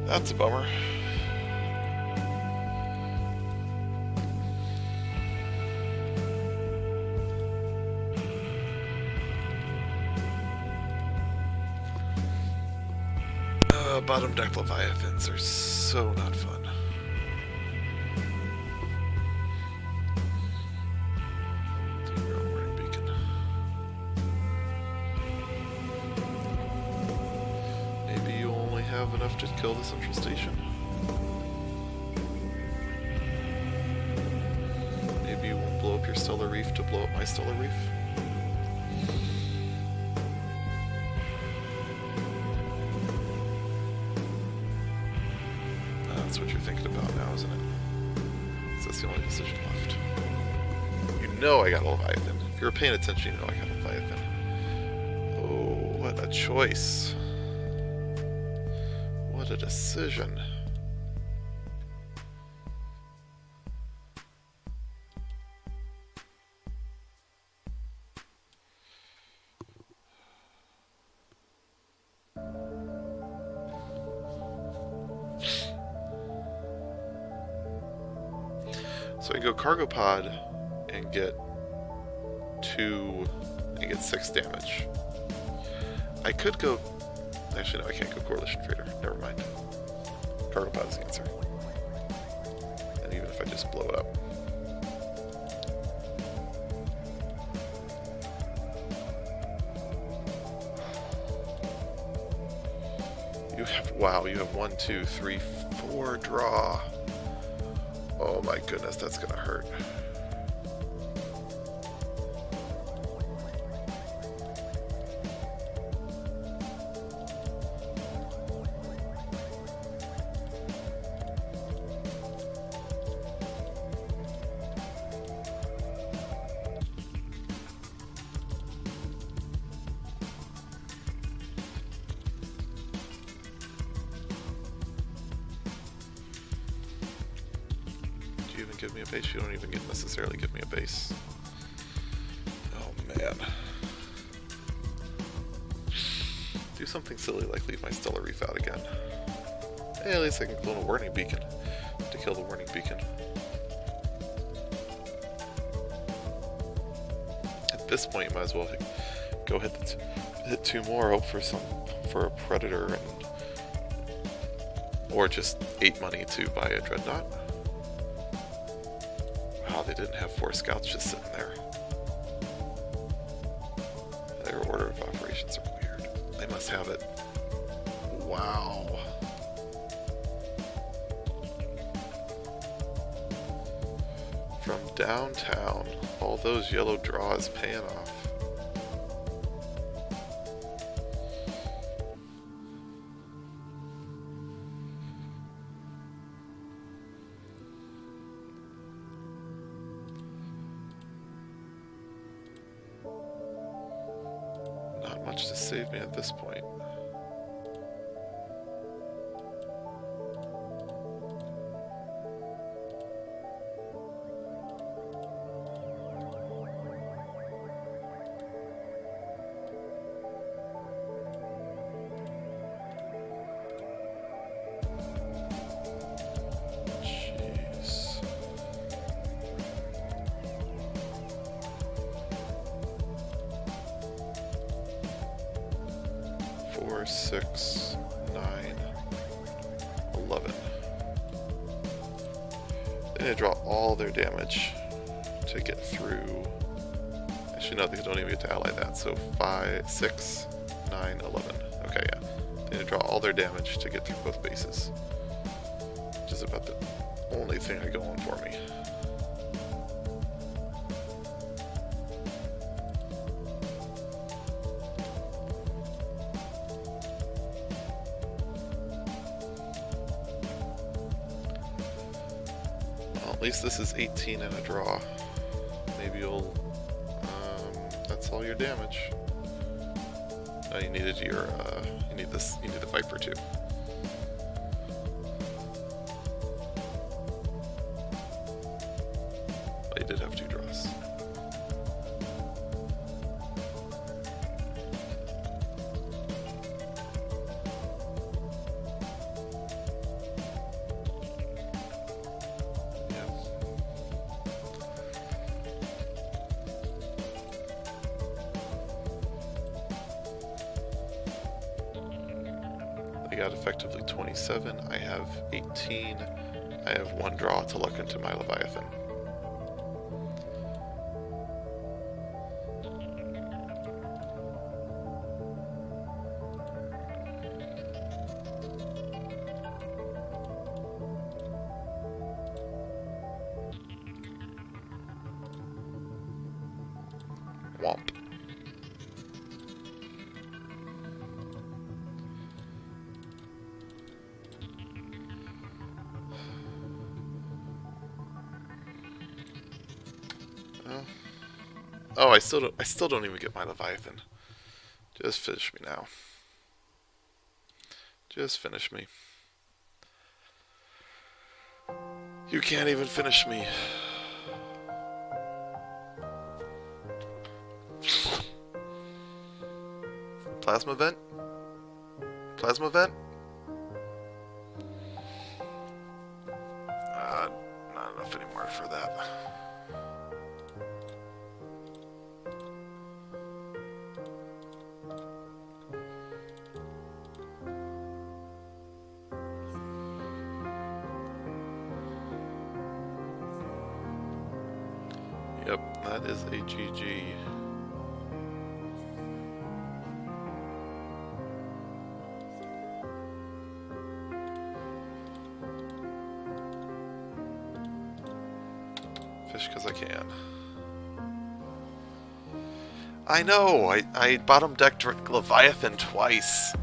That's a bummer. Bottom deck Leviathans are so not fun. Warning beacon. Maybe you only have enough to kill the central station. Maybe you won't blow up your stellar reef to blow up my stellar reef. That's what you're thinking about now, isn't it? It's That's the only decision left. You know I got a Leviathan. If you were paying attention, you know I got a Leviathan. Oh, what a choice. What a decision. So I can go cargo pod and get 6 damage. I could go. Actually, no, I can't go coalition trader. Never mind. Cargo pod is the answer. And even if I just blow it up. You have, wow, you have 1, 2, 3, 4 draw. Oh my goodness, that's gonna hurt. Give me a base. You don't even necessarily give me a base. Oh man. Do something silly like leave my Stellar Reef out again. Hey, at least I can clone a warning beacon to kill the warning beacon. At this point, you might as well go hit 2 more, hope for a predator, or just 8 money to buy a dreadnought. Wow, they didn't have 4 scouts just sitting there. Their order of operations are weird. They must have it. Wow. From downtown, all those yellow draws paying off. Not much to save me at this point. Jeez. 4, 6, 9, 11. They need to draw all their damage to get through. Actually, no, they don't even get to ally that. So 5, 6, 9, 11. Okay, yeah. They need to draw all their damage to get through both bases. Which is about the only thing I go on for me. Well, at least this is 18 and a draw. Maybe you'll... that's all your damage. No, you needed your... you need this. You need the Viper too. Well, you did have 2 draws. I got effectively 27, I have 18, I have 1 draw to luck into my Leviathan. Womp. Oh, I still don't even get my Leviathan. Just finish me now. Just finish me. You can't even finish me. Plasma vent? Plasma vent? Not enough anymore for that. Yep, that is a GG. Fish because I can. I know! I bottom decked Leviathan twice.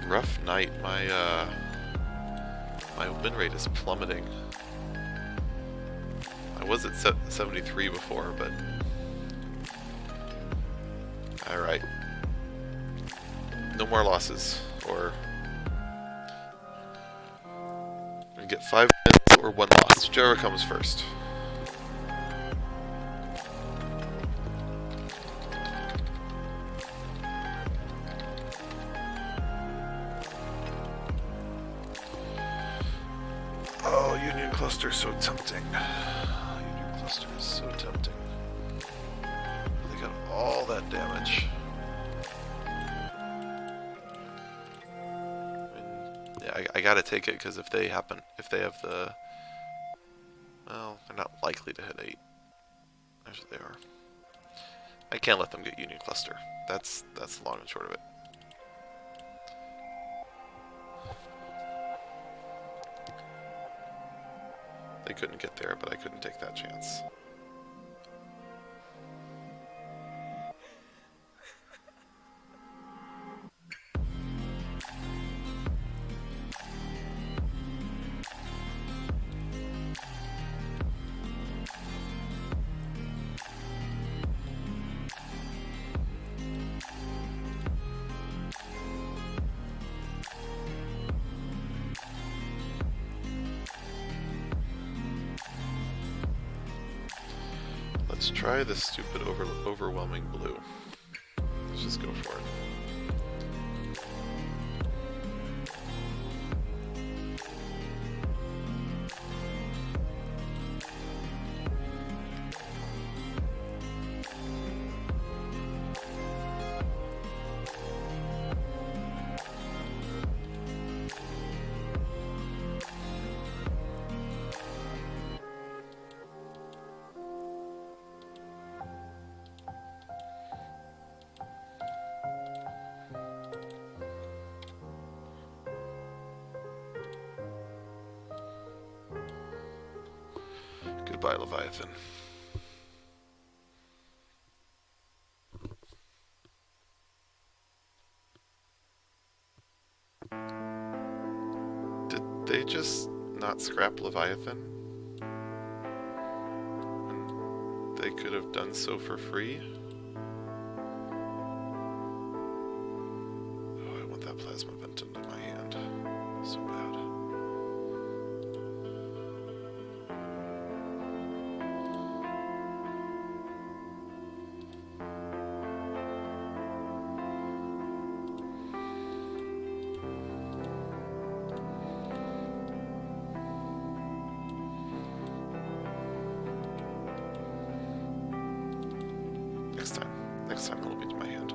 Rough night. My win rate is plummeting. I was at 73 before, but alright. No more losses, or we get 5 wins or 1 loss, whichever comes first. Oh, Union Cluster is so tempting. Union Cluster is so tempting. They got all that damage. I gotta take it because if they have the, well, they're not likely to hit 8. Actually, they are. I can't let them get Union Cluster. That's the long and short of it. They couldn't get there, but I couldn't take that chance. Let's try this stupid overwhelming blue. Let's just go for it. Goodbye, Leviathan. Did they just not scrap Leviathan? And they could have done so for free? Oh, I want that plasma vent into my hand. So bad. Next time it'll be to my hand.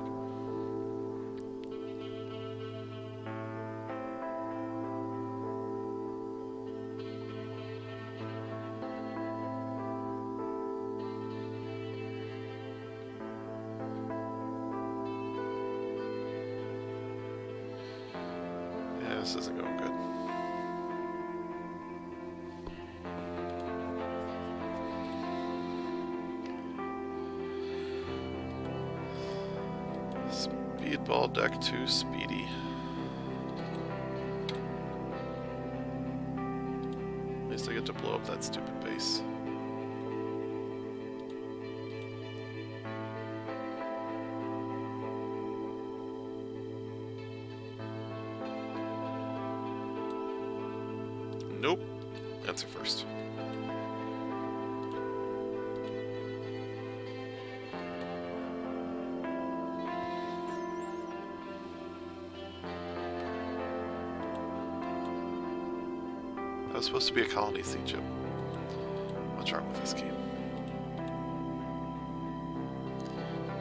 Yeah, this isn't going good. Speedball deck 2 speedy. I get to blow up that stupid base. Nope. Answer first. That was supposed to be a colony siege ship. What's wrong with this game?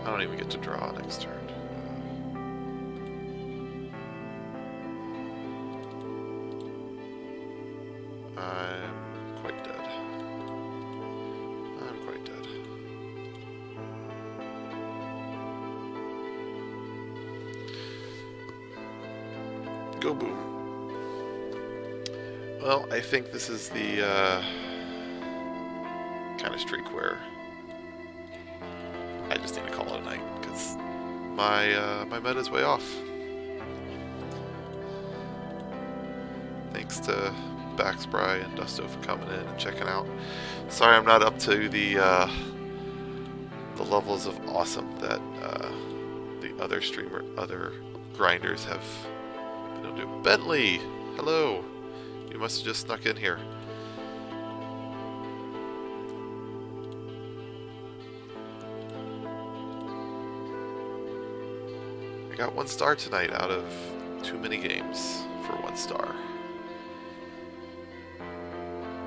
I don't even get to draw next turn. I'm quite dead. I'm quite dead. Go boom. Well, I think this is the kind of streak where I just need to call it a night because my meta is way off. Thanks to Backspry and Dusto for coming in and checking out. Sorry I'm not up to the levels of awesome that the other grinders have been able to do. Bentley, hello. You must have just snuck in here. I got 1 star tonight out of too many games for 1 star.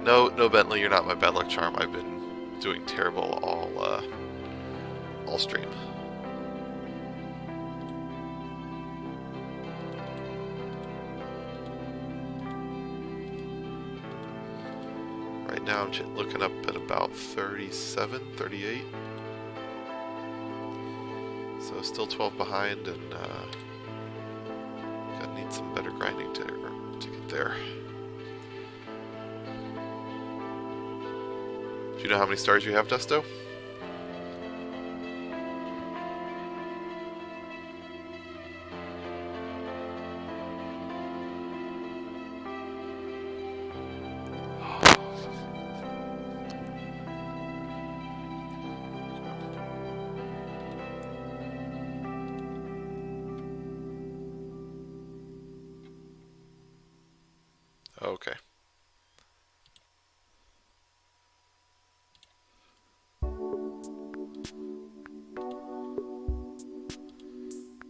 No, Bentley, you're not my bad luck charm. I've been doing terrible all stream. Right now I'm looking up at about 37, 38. So still 12 behind, and gonna need some better grinding to get there. Do you know how many stars you have, Dusto? Okay.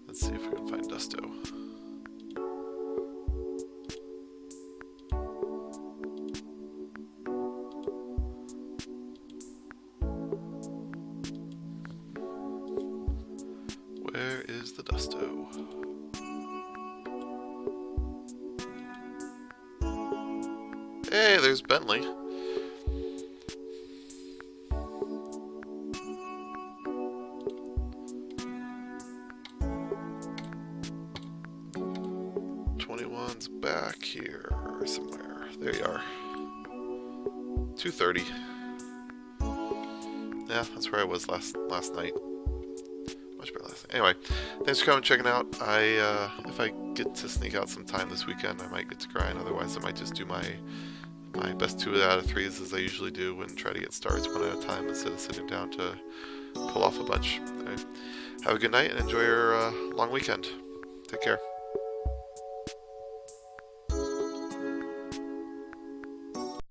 Let's see if we can find Dusto. Where is the Dusto? Hey, there's Bentley. '21's back here somewhere. There you are. 2:30. Yeah, that's where I was last night. Much better last night. Anyway, thanks for coming and checking out. If I get to sneak out some time this weekend, I might get to grind. Otherwise, I might just do my best 2 out of 3s as I usually do and try to get stars 1 at a time instead of sitting down to pull off a bunch. Anyway, have a good night and enjoy your long weekend. Take care.